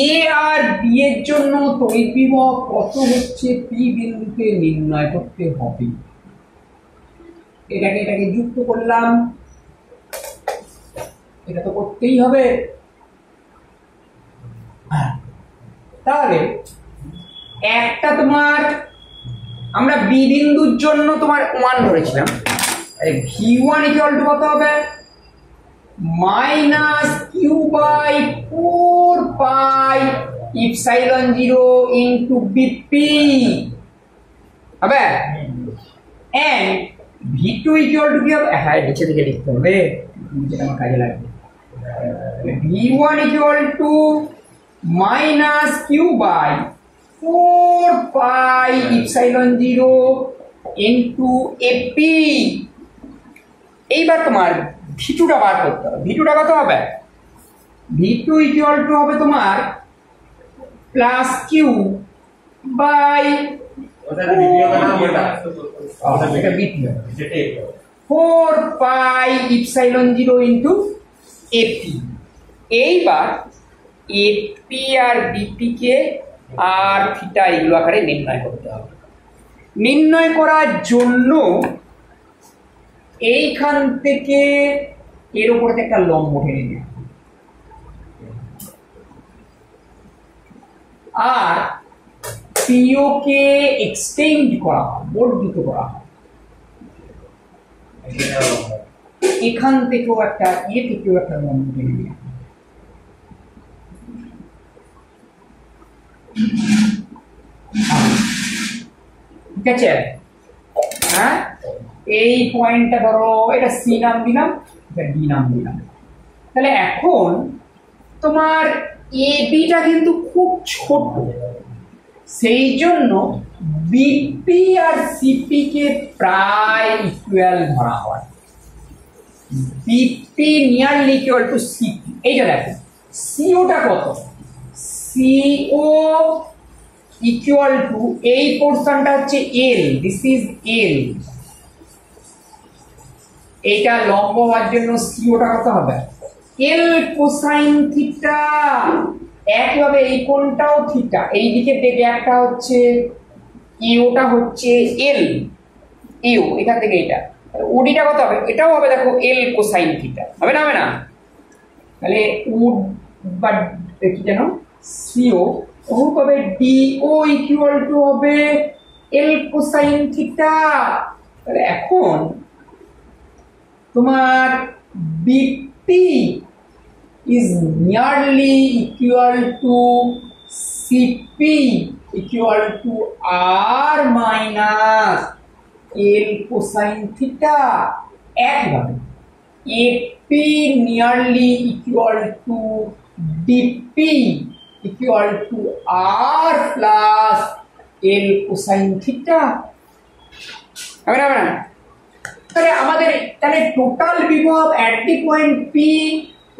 এ আর বি এর জন্য তড়িৎ বিভব কত হচ্ছে পি বিন্দুতে নির্ণয় করতে হবে। এটাকে যুক্ত করলাম, এটা তো করতেই হবে। তাহলে একটা তোমার আমরা বি বিন্দুর জন্য তোমার 1 ধরেছিলাম, v1 ইকুয়াল টু কত হবে? Minus Q by 4 pi epsilon 0 into BP হবে। এন্ড v2 ইকুয়াল টু কি হবে? হ্যাঁ, নিচে দিকে লিখতে হবে, যেটা আমার কাজে লাগবে। v1 equal to minus Q by 4 pi epsilon 0 into AP. এইবার তোমার v2টা বার করতে হবে। v2টা কত হবে? v2 ইকুয়াল টু হবে তোমার plus Q by 4 pi epsilon 0 into AP. এইবার এপি আর বিপি কে আর থিটা এগুলো আকারে নির্ণয় করতে হবে। নির্ণয় করার জন্য এইখান থেকে এর উপরে একটা লম্ব টেনে নেব, আর পিও কে এক্সটেন্ড করা হয়, বর্ধিত করা হয়। এখান থেকেও একটা থেকেও একটা লম্ব টেনে নেব। ঠিক আছে? হ্যাঁ, এই পয়েন্টটা ধরো এটা সি নাম দিলাম, এটা ডি নাম দিলাম। তাহলে এখন তোমার এবিটা কিন্তু খুব ছোট, সেই জন্য বিপি আর সিপি কে প্রায় ইকুয়াল ধরা হয়। BP nearly equal to CP. এইটা দেখো সিওটা কত? সিও ইকুয়াল টু এই পোর্শনটা হচ্ছে এল, দিস ইজ এল। এইটা লম্ব হওয়ার জন্য সিওটা কত হবে? এল কোসাইন থিটা। একইভাবে এই কোণটাও থিটা, এই দিকে থেকে একটা হচ্ছে ইউটা হচ্ছে এল, ইউ এখান থেকে এটা ওডিটা কত হবে, এটাও হবে দেখো এল কোসাইন থিটা, হবে না হবে না? তাহলে উড বা কি জানো সিও রুট হবে ডিও ইকুয়াল টু হবে এল কোসাইন থিটা। তাহলে এখন তোমার BP is nearly equal to Cp equal to R minus L cosine theta। একইভাবে AP nearly equal to DP equal to R plus L cosine theta। হবে না হবে না? তাহলে আমাদের তাহলে টোটাল বিভব at the point P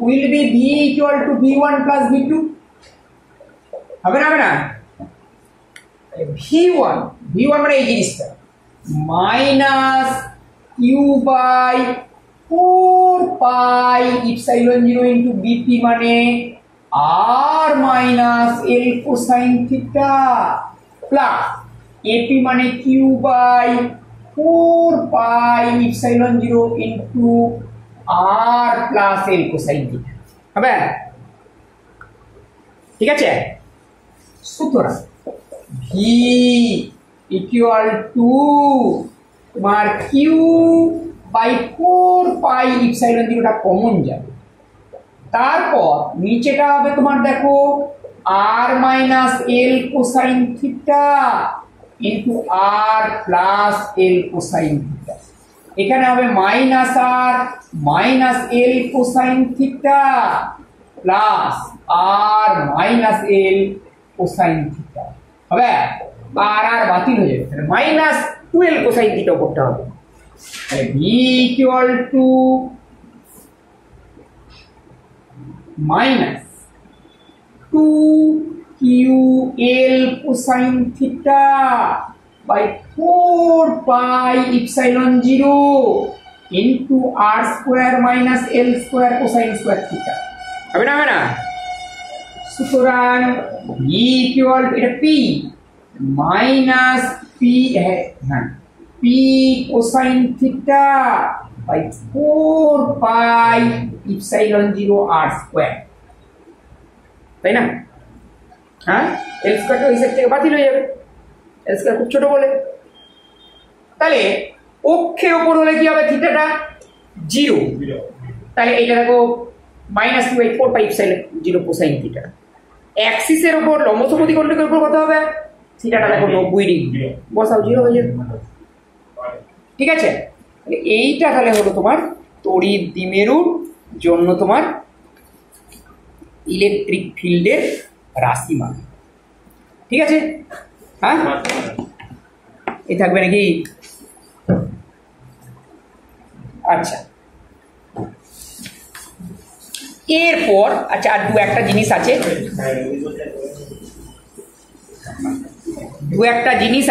will be V equal to V1 plus V2, হবে না হবে না? V1 মানে এই জিনিসটা minus Q by 4 pi epsilon 0 into BP মানে R minus L cosine theta plus AP মানে Q by 4 pi epsilon 0 into R plus L cosine theta, হবে? ঠিক আছে। সুতরাং V ইকুয়াল টু তোমার Q বাই 4 পাই ইপসাইলন 0 টা common যাবে, তারপর নিচেটা হবে তোমার দেখো R minus L cosine theta into R plus L cosine theta, এখানে হবে মাইনাস আর minus L cosine theta plus আর মাইনাস এল কোসাইন থিটা, হবে? আর আর বাতিল হয়ে যাবে, তাহলে মাইনাস 12 কোসাইন থিটা করতে হবে। তাহলে V equal to minus 2QL cosine theta by 4 pi epsilon 0 into R square minus L square cosine square theta, হবে না হবে না? সুতরাং V equal এটা P minus P হ্যাঁ P cosine theta by 4 pi epsilon 0 R square, তাই না? হ্যাঁ L square তো এই সাইড থেকে বাতিল হয়ে যাবে, L square খুব ছোট বলে, তাহলে অক্ষের উপর হলে কি হবে থিটাটা 0, তাহলে এইটা দেখো minus 2/4 pi epsilon 0 cosine theta. অ্যাক্সিসের উপর লম্ব সমদ্বিখণ্ডকের উপর কত হবে থিটাটা দেখো 90 ডিগ্রি, বসাও 0 হয়ে যাবে, ঠিক আছে। তাহলে এইটা তাহলে হলো তোমার তড়িৎ দ্বিমেরুর জন্য তোমার ইলেকট্রিক ফিল্ডের রাশিমান, ঠিক আছে। হ্যাঁ এই থাকবে নাকি? আচ্ছা এরপর আচ্ছা আর দু একটা জিনিস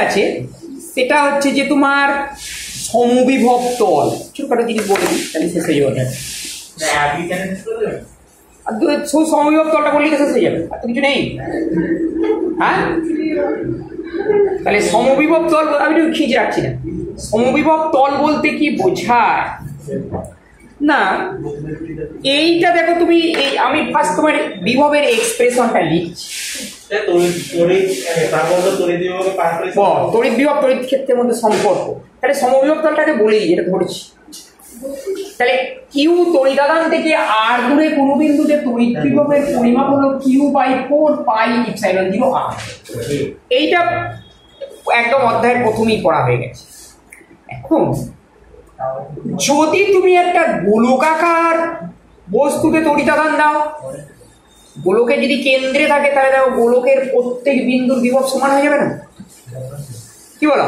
আছে, সেটা হচ্ছে যে তোমার সমবিভব তল, ছোটখাটো জিনিস বলে দিই তাহলে শেষ হয়ে যাবে। আর সমবিভব তলটা বললে শেষ হয়ে যাবে, আর তো কিছু নেই। হ্যাঁ তাহলে সমবিভব তল আমি একটু খিঁচে রাখছি না, সমবিভব তল বলতে কি বোঝায় না, এইটা দেখো তুমি এই আমি ফার্স্ট তোমার বিভবের এক্সপ্রেশনটা লিখছি, তড়িৎ বিভব তড়িৎ ক্ষেত্রের মধ্যে সম্পর্ক, তাহলে সমবিভব তলটাকে বলে দিই, এটা ধরেছি। তাহলে কিউ তড়িদাদান থেকে আর দূরে কোনো বিন্দুতে তড়িৎ বিভবের পরিমাপ হলো কিউ বাই 4 পাই ইপসাইলন 0 আর, এইটা একদম অধ্যায়ের প্রথমেই পড়া হয়ে গেছে। এখন যদি তুমি একটা গোলকাকার বস্তুতে তড়িদাদান দাও, গোলকে যদি কেন্দ্রে থাকে তাহলে দেখো গোলকের প্রত্যেক বিন্দুর বিভব সমান হয়ে যাবে না, কি বলো?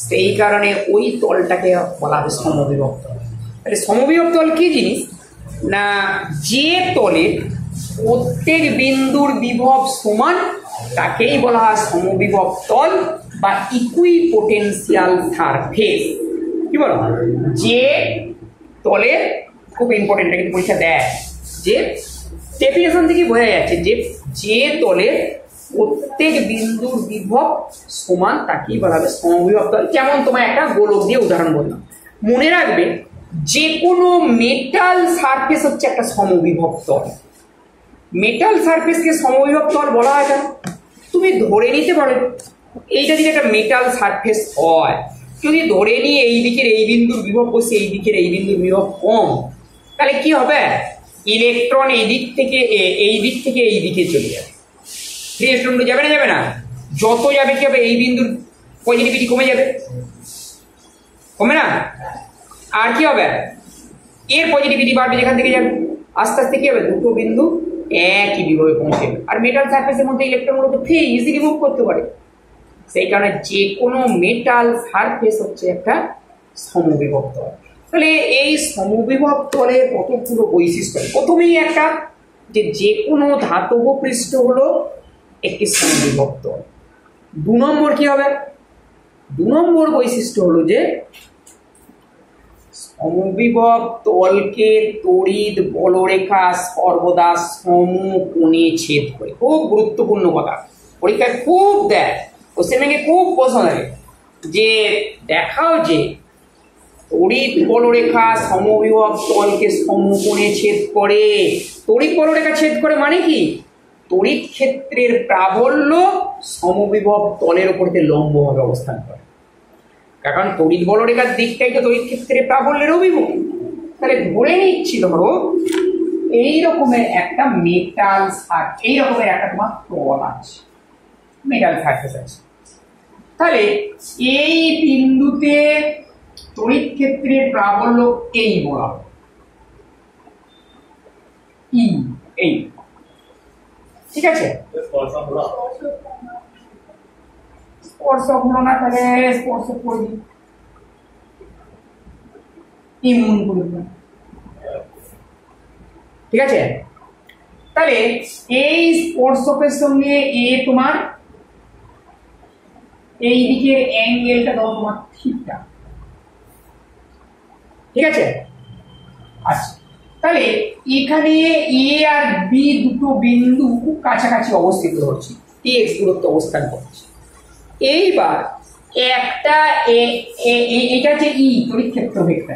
সেই কারণে ওই তলটাকে বলা হবে সমবিভব তল। তাহলে সমবিভব তল কি জিনিস না, যে তলের প্রত্যেক বিন্দুর বিভব সমান তাকেই বলা হয় সমবিভব তল বা ইকুইপোটেনশিয়াল সারফেস, কি বলো? যে তলের খুব ইম্পর্টেন্ট কিন্তু পরীক্ষা দেয়, যে ডেফিনেশন থেকে বোঝা যাচ্ছে যে যে তলের প্রত্যেক বিন্দুর বিভব সমান তাকেই বলা হবে সমবিভব তল। যেমন তোমার একটা গোলক দিয়ে উদাহরণ বললাম, মনে রাখবে যে কোনো মেটাল সারফেস হচ্ছে একটা সমবিভব তল। মেটাল সারফেসকে সমবিভব তল বলা হয় কেন? তুমি ধরে নিতে পারো এইটা যদি একটা মেটাল সারফেস হয়, যদি ধরে নিয়ে এই দিকের এই বিন্দুর বিভব বসে এই দিকের এই বিন্দুর বিভব কম, তাহলে কি হবে? ইলেকট্রন এই দিক থেকে এই দিকে চলে যাবে। ফ্রি ইলেকট্রন যাবে না? যাবে না। যত যাবে কি হবে? এই বিন্দুর পজিটিভিটি কমে যাবে, কমে না? আর কি হবে? এর পজিটিভিটি বাড়বে, যেখান থেকে যাবে আস্তে আস্তে কি হবে? দুটো বিন্দু একই বিভবে পৌঁছে যাবে। আর মেটাল সারফেসের মধ্যে ইলেকট্রনগুলোকে ফ্রি ইজিলি মুভ করতে পারে। সেই কারণে যে কোনো মেটাল সারফেস হচ্ছে একটা সমবিভব তল। তাহলে এই সমবিভব তলের কতগুলো বৈশিষ্ট্য। প্রথমেই একটা যে কোনো ধাতব পৃষ্ঠ হলো একটি সমবিভব তল। 2 নম্বর কি হবে? 2 নম্বর বৈশিষ্ট্য হলো যে সমবিভব তলকে তড়িৎ বলরেখা সর্বদা সমকোণে ছেদ করে। খুব গুরুত্বপূর্ণ কথা, পরীক্ষায় খুব দেয়, কোশ্চেন ব্যাংকে খুব প্রশ্ন থাকে যে দেখাও যে তড়িৎ বলরেখা সমবিভব তলকে সমকোণে ছেদ করে। তড়িৎ বলরেখা ছেদ করে মানে কি? তড়িৎ ক্ষেত্রের প্রাবল্য সমবিভব তলের উপরে লম্বভাবে অবস্থান করে। কারণ তড়িৎ বলরেখার দিকটাই তো তড়িৎ ক্ষেত্রের প্রাবল্যের অভিমুখ। তাহলে ধরে নিচ্ছি ধরো এই রকমের একটা মেটাল সারফেস, এই রকমের একটা তোমার তল আছে, মেটাল সারফেস আছে। তাহলে এই বিন্দুতে তড়িৎ ক্ষেত্রের প্রাবল্য এই বলা হবে, এই, ঠিক আছে? স্পর্শক হলো না, তাহলে স্পর্শক করে দিই, ইমুন করে দিলাম, ঠিক আছে? তাহলে এই স্পর্শকের সঙ্গে এ তোমার এই দিকের অ্যাঙ্গেলটা দাও তোমার থিটা, ঠিক আছে? আচ্ছা, তাহলে এখানে এ আর বি দুটো বিন্দু খুব কাছাকাছি অবস্থিত হচ্ছে, এক্স দূরত্ব অবস্থান করছে। এইবার একটা এটা হচ্ছে ই তড়িৎ ক্ষেত্র ভেক্টর।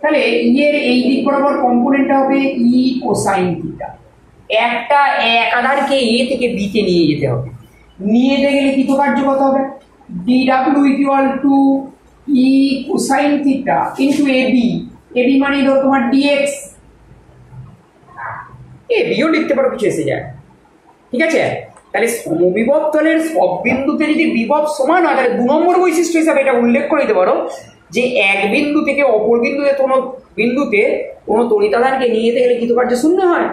তাহলে ই এর এই দিক বরাবর কম্পোনেন্টটা হবে ই কোসাইন থিটা। একটা এক আধারকে এ থেকে বি তে নিয়ে যেতে হবে। নিয়ে যেতে গেলে কৃতকার্য কত হবে? ডিডব্লিউ equal to E cosine theta into AB. AB মানে ধরো তোমার ডিএক্স, বিও লিখতে পারো, কিছু এসে যায়, ঠিক আছে? তাহলে সমবিভব তলের সব বিন্দুতে যদি বিভব সমান হয়, তাহলে 2 নম্বর বৈশিষ্ট্য হিসাবে এটা উল্লেখ করে দিতে পারো যে এক বিন্দু থেকে অপর বিন্দুতে কোনো তড়িতাধানকে নিয়ে যেতে গেলে কৃতকার্য শূন্য হয়।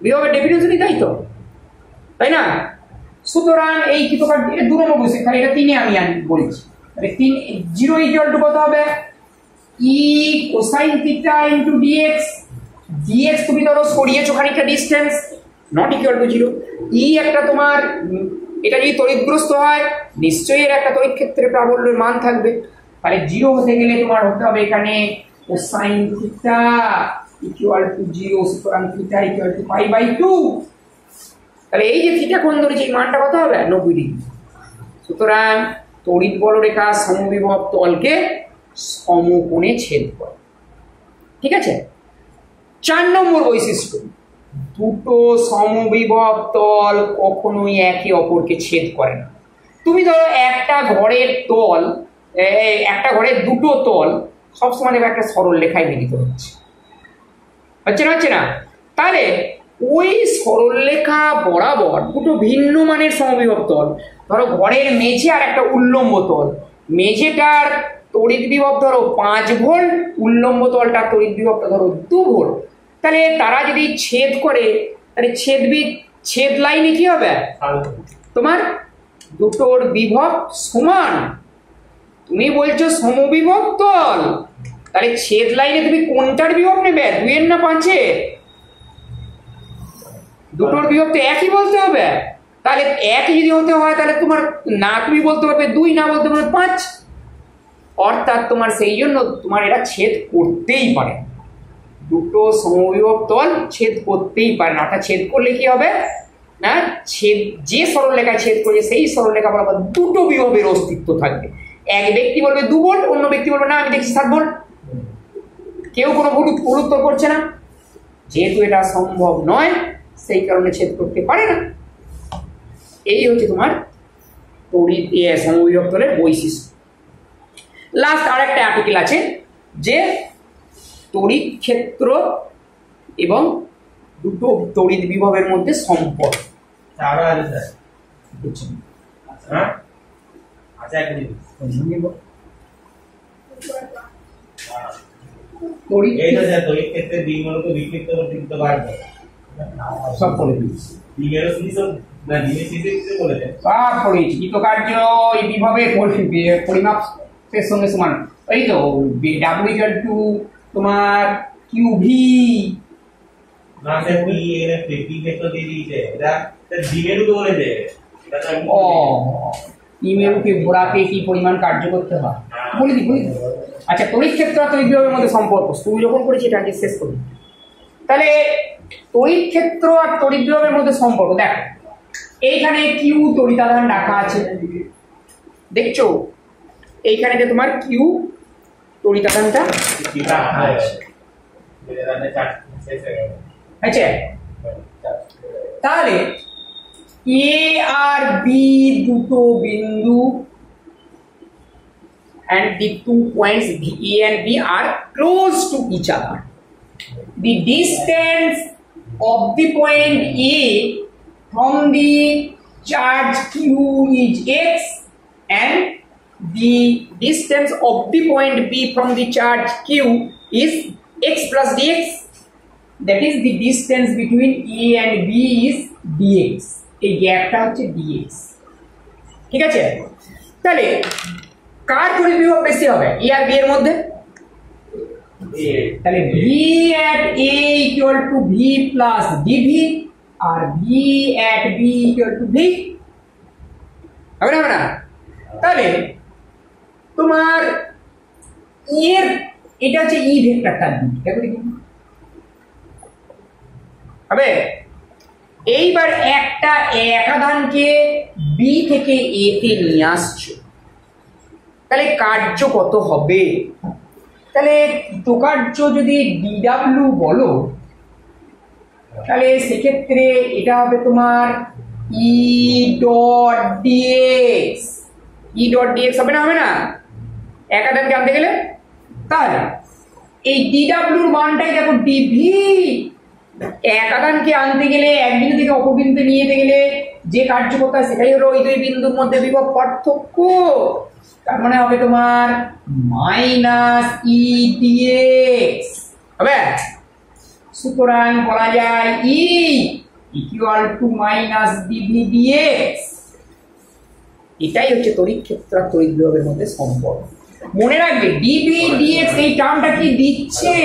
বিভবের ডেফিনেশনই তাই তো, তাই না? সুতরাং এই কৃতকার্য 2 নম্বর বৈশিষ্ট্য, তাহলে এটা 3 আমি বলেছি। তাহলে 0 ইকুয়াল টু কত হবে? E cosine theta into d x. D x তুমি ধরো সরিয়েছো খানিকটা distance, not equal to 0। E একটা তোমার, এটা যদি তড়িৎগ্রস্ত হয় নিশ্চয়ই এর একটা তড়িৎ ক্ষেত্রের প্রাবল্যের মান থাকবে। তাহলে 0 হতে গেলে তোমার হতে হবে এখানে কোসাইন থিটা ইকুয়াল টু 0, সুতরাং থিটা ইকুয়াল টু π/2। তাহলে এই যে থিটা কোণ ধরেছি এই মানটা কত হবে? 90 ডিগ্রি। সুতরাং তড়িৎ বলরেখা সমবিভব তলকে সমকোণে ছেদ করে, ঠিক আছে? 4 নম্বর বৈশিষ্ট্য, দুটো সমবিভব তল কখনোই একে অপরকে ছেদ করে না। তুমি ধরো একটা ঘরের তল, একটা ঘরের দুটো তল সবসময় দেখবে একটা সরল রেখায় মিলিত হচ্ছে, হচ্ছে না? তাহলে ওই সরলরেখা বরাবর দুটো ভিন্ন মানের সমবিভব তল, ধরো ঘরের মেঝে আর একটা উল্লম্ব তল, মেঝেটার তড়িৎ বিভব ধরো 5 ভোল্ট, উল্লম্ব তলটার তড়িৎ বিভবটা ধরো 2 ভোল্ট। তাহলে তারা যদি ছেদ করে, তাহলে ছেদ লাইনে কি হবে? তোমার দুটোর বিভব সমান। তুমি বলছো সমবিভব তল, তাহলে ছেদ লাইনে তুমি কোনটার বিভব নেবে? 2 এর না 5 এর? দুটোর বিভব তো একই বলতে হবে। তাহলে একই যদি হতে হয় তাহলে তোমার না তুমি বলতে পারবে 2, না বলতে পারবে 5। অর্থাৎ তোমার সেই জন্য তোমার এটা ছেদ করতেই পারে। দুটো সমবিভব তল ছেদ করতেই পারে না, অর্থাৎ ছেদ করলে কি হবে না, ছেদ যে সরলরেখায় ছেদ করে সেই সরলরেখা বরাবর দুটো বিভবের অস্তিত্ব থাকবে। এক ব্যক্তি বলবে 2 ভোল্ট, অন্য ব্যক্তি বলবে না আমি দেখছি 7 ভোল্ট। কেউ কোনো ভুল উত্তর করছে না, যেহেতু এটা সম্ভব নয় সেই কারণে ছেদ করতে পারে না। এই হচ্ছে তোমার তড়িৎ সমবিভব তলের বৈশিষ্ট্য। লাস্ট আরেকটা আর্টিকেল আছে যে তড়িৎ ক্ষেত্র এবং দুটো তড়িৎ বিভবের মধ্যে সম্পর্ক। আরো আছে স্যার, বুঝছেন? হ্যাঁ আচ্ছা এক মিনিট, তড়িৎ এই তো স্যার তড়িৎ ক্ষেত্রে দ্বিমূলক বিক্ষিপ্ত বর্ধিত বাড়বে সব বলে দিয়েছি, দ্বিমেরু সিস্টেম না দ্বিমেরু সিস্টেম বলেছেন সব পড়েছি। কৃতকার্য এই বিভবে পরিমাপের সঙ্গে সমান। এই তো ডাব্লিউ ইকুয়াল টু তোমার কিউভি। না স্যার পি এর পি ক্ষেত্র দিয়ে দিয়েছে, এটা স্যার দ্বিমেরু তো বলেছে, এটা তো ও দ্বিমেরুকে ঘোরাতে কি পরিমাণ কার্য করতে হয় বলে দি। আচ্ছা, তড়িৎ ক্ষেত্র আর তড়িৎ বিভবের মধ্যে সম্পর্ক স্কুল যখন করেছি এটা আগে শেষ করি। তাহলে তড়িৎ ক্ষেত্র আর তড়িৎ বিভবের মধ্যে সম্পর্ক দেখো, এইখানে কিউ তড়িতাধান রাখা আছে, দেখছো এইখানে যে তোমার কিউ তড়িতাধানটা রাখা আছে। আচ্ছা, তাহলে এ আর বি দুটো বিন্দু and the 2 points A and B are close to each other. The distance of the point A from the charge Q is x and the distance of the point B from the charge Q is x plus dx. That is the distance between A and B is dx. এই গ্যাপটা হচ্ছে dx। ঠিক আছে, তাহলে কার তড়িৎ বিভব বেশি হবে, এ আর বি এর মধ্যে? তাহলে V at A equal to V plus dV আর V at B equal to V, হবে না? হবে না? তাহলে তোমার এর এটা হচ্ছে ই ভেক্টরটা দিক, দেখো দেখি হবে। এইবার একটা একাধানকে বি থেকে এ তে নিয়ে আসছো, তাহলে কার্য কত হবে? তাহলে কৃতকার্য যদি ডিডাব্লিউ বলো তাহলে সেক্ষেত্রে এটা হবে তোমার E dot dx. E dot dx হবে না? হবে না একাধানকে আনতে গেলে? তাহলে এই ডিডাব্লিউর মানটাই দেখো ডিভি। একাধানকে আনতে গেলে এক বিন্দু থেকে অপর বিন্দুতে নিয়ে যেতে গেলে যে কার্য করতে হয় সেটাই হলো ওই দুই বিন্দুর মধ্যে বিভব পার্থক্য। তার মানে হবে তোমার মাইনাস ই ডিএক্স হবে। সুতরাং বলা যায় E equal to minus dV dx. এটাই হচ্ছে তড়িৎ ক্ষেত্র আর তড়িৎ বিভবের মধ্যে সম্পর্ক। মনে রাখবে ডিভি ডিএক্স এই টার্মটা কি দিচ্ছে?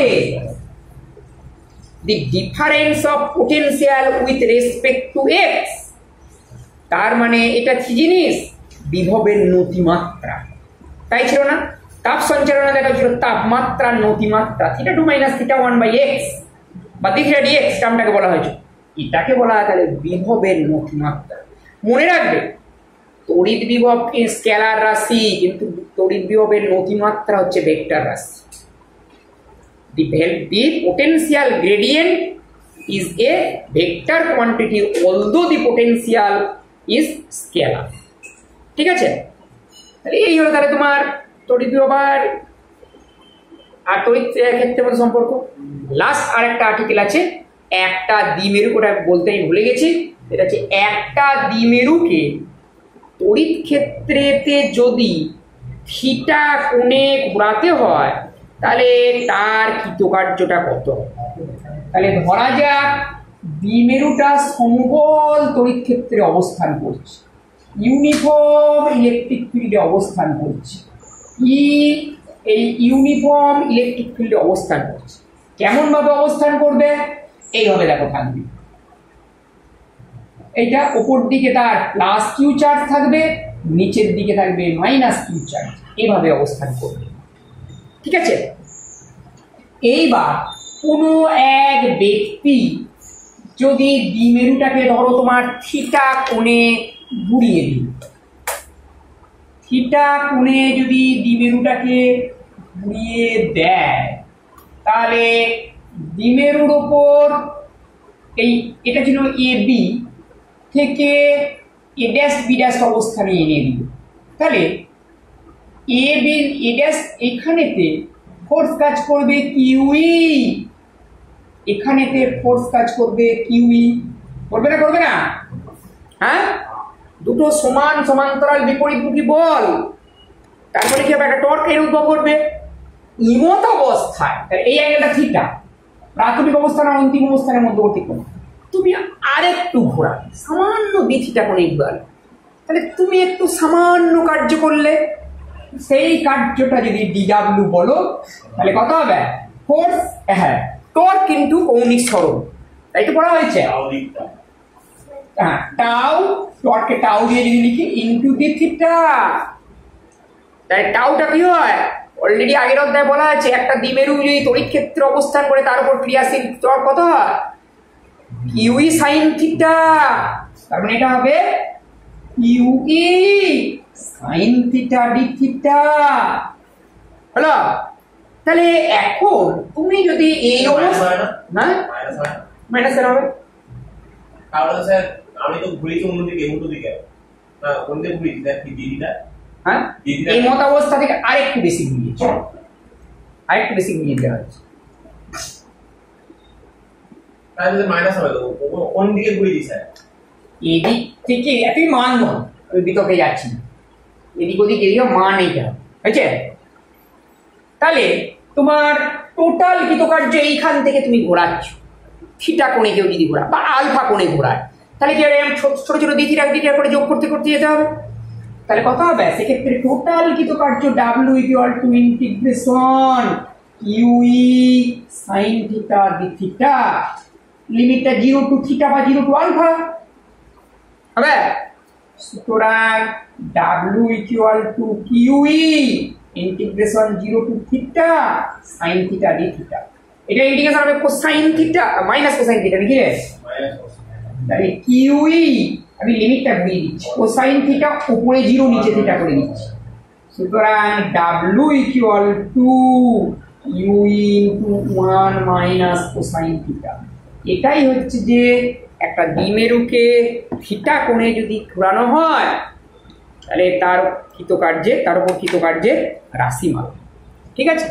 the difference of potential with respect to x। তার মানে এটা কি জিনিস? বিভবের নতিমাত্রা। তাই ছিল না? তাপ সঞ্চালনে দেখা ছিল তাপমাত্রার নতিমাত্রা theta 2 minus theta 1 by X বা থিটা ডিএক্স টার্মটাকে বলা হয়েছে। এটাকে বলা হয় তাহলে বিভবের নতিমাত্রা। মনে রাখবে তড়িৎ বিভব স্কেলার রাশি, কিন্তু তড়িৎ বিভবের নতিমাত্রা হচ্ছে ভেক্টর রাশি। The potential gradient is a vector quantity although the potential is scalar। ঠিক আছে, তাহলে এই হলো তাহলে তোমার তড়িৎ বিভব আর তড়িৎ ক্ষেত্রের মধ্যে সম্পর্ক। লাস্ট আর একটা আর্টিকেল আছে, একটা দ্বিমেরু, ওটা বলতে আমি ভুলে গেছি। এটা হচ্ছে একটা দ্বিমেরুকে তড়িৎ ক্ষেত্রেতে যদি থিটা কোণে ঘোরাতে হয় তাহলে তার কৃতকার্যটা কত? তাহলে ধরা যাক দ্বিমেরুটা সমবল তড়িৎ ক্ষেত্রে অবস্থান করছে, ইউনিফর্ম ইলেকট্রিক ফিল্ডে অবস্থান করছে, এই ইউনিফর্ম ইলেকট্রিক ফিল্ডে অবস্থান করছে। কেমন ভাবে অবস্থান করবে? এইভাবে দেখো থাকবে, এইটা উপর দিকে তার প্লাস কিউ চার্জ থাকবে, নিচের দিকে থাকবে মাইনাস কিউ চার্জ, এভাবে অবস্থান করবে। ঠিক আছে, এইবার কোনো এক ব্যক্তি যদি দ্বিমেরুটাকে ধরো তোমার থিটা কোণে ঘুরিয়ে দিল, থিটা কোণে যদি দ্বিমেরুটাকে ঘুরিয়ে দেয়, তাহলে দ্বিমেরুর ওপর এটা ছিল এ বি থেকে এ ড্যাশ বি ড্যাশ অবস্থানে এনে দিল। তাহলে এ বি এ ড্যাশ এখানেতে ফোর্স কাজ করবে কিউই, এখানেতে ফোর্স কাজ করবে কিউই, করবে না করবে না? হ্যাঁ, দুটো সমান সমান্তরাল বিপরীতমুখী বল, তারপরে কি হবে? একটা টর্কের উদ্ভব করবে ইমত অবস্থায়। এই অ্যাঙ্গেলটা থিটা, প্রাথমিক অবস্থান আর অন্তিম অবস্থানের মধ্যবর্তী কোণ। তুমি আরেকটু ঘোরা, সামান্য বিথিটা কোণে ঘোরালে, তাহলে তুমি একটু সামান্য কার্য করলে, সেই কার্যটা যদি ডিডাব্লিউ বলো, তাহলে কত হবে? ফোর্স, হ্যাঁ, টর্ক কিন্তু কৌণিক সরণ, তাই তো পড়া হয়েছে। হ্যাঁ, টাউ, টর্কে টাউ দিয়ে যদি লিখি ইনটু দি থিটা, তাই টাউটা কি হয়? অলরেডি আগের অধ্যায়ে বলা আছে, একটা দ্বিমেরু যদি তড়িৎ ক্ষেত্রে অবস্থান করে তার উপর ক্রিয়াশীল টর্ক কত হয়? Kiwi sine theta. তার মানে এটা হবে kiwi sine theta d theta. হলো? তাহলে এখন তুমি যদি এই অবস্থা, হ্যাঁ মাইনাস কেন হবে? তাহলে স্যার আমি তো ঘুরিয়েছি অন্যদিকে, উল্টো দিকে না, অন্যদিকে ঘুরিয়েছি স্যার, কি দিদিটা? হ্যাঁ, এই মত অবস্থা থেকে আরেকটু বেশি ঘুরিয়েছে, আরেকটু বেশি ঘুরিয়ে দেওয়া হয়েছে, তাহলে মাইনাস হবে তো, কোন দিকে ঘুরিয়ে দিই স্যার? এদিক থেকে একই মান নয়, আমি বিতর্কে যাচ্ছি না, এদিক ওদিক এদিকে মান এইটা হয়েছে। তাহলে তোমার টোটাল কৃতকার্য এইখান থেকে তুমি ঘোরাচ্ছ, থিটা কোণে কেউ যদি ঘোরা বা আলফা কোণে ঘোরায়, তাহলে কি ছোট ছোট দ্বিথিটা দ্বিথিটা করে যোগ করতে করতে যেতে হবে। তাহলে কত হবে? সেক্ষেত্রে টোটাল কৃতকার্য W equal to integration Q E sine theta d theta, লিমিটটা 0 টু থিটা বা 0 টু আলফা হবে। সুতরাং W equal to Q E integration 0 to theta sine theta d theta. এটা ইন্টিগ্রেশন হবে cosine theta minus cosine theta, নাকি? তাহলে kiwi আমি লিমিটটা ঘুরিয়ে দিচ্ছি, কোসাইন থিটা উপরে 0 নিচে থিটা করে দিচ্ছি। সুতরাং W equal to kiwi into 1 minus cosine theta. এটাই হচ্ছে যে একটা দ্বিমেরুকে থিটা কোণে যদি ঘোরানো হয়, তাহলে তার উপর কৃতকার্যের রাশিমালা। ঠিক আছে।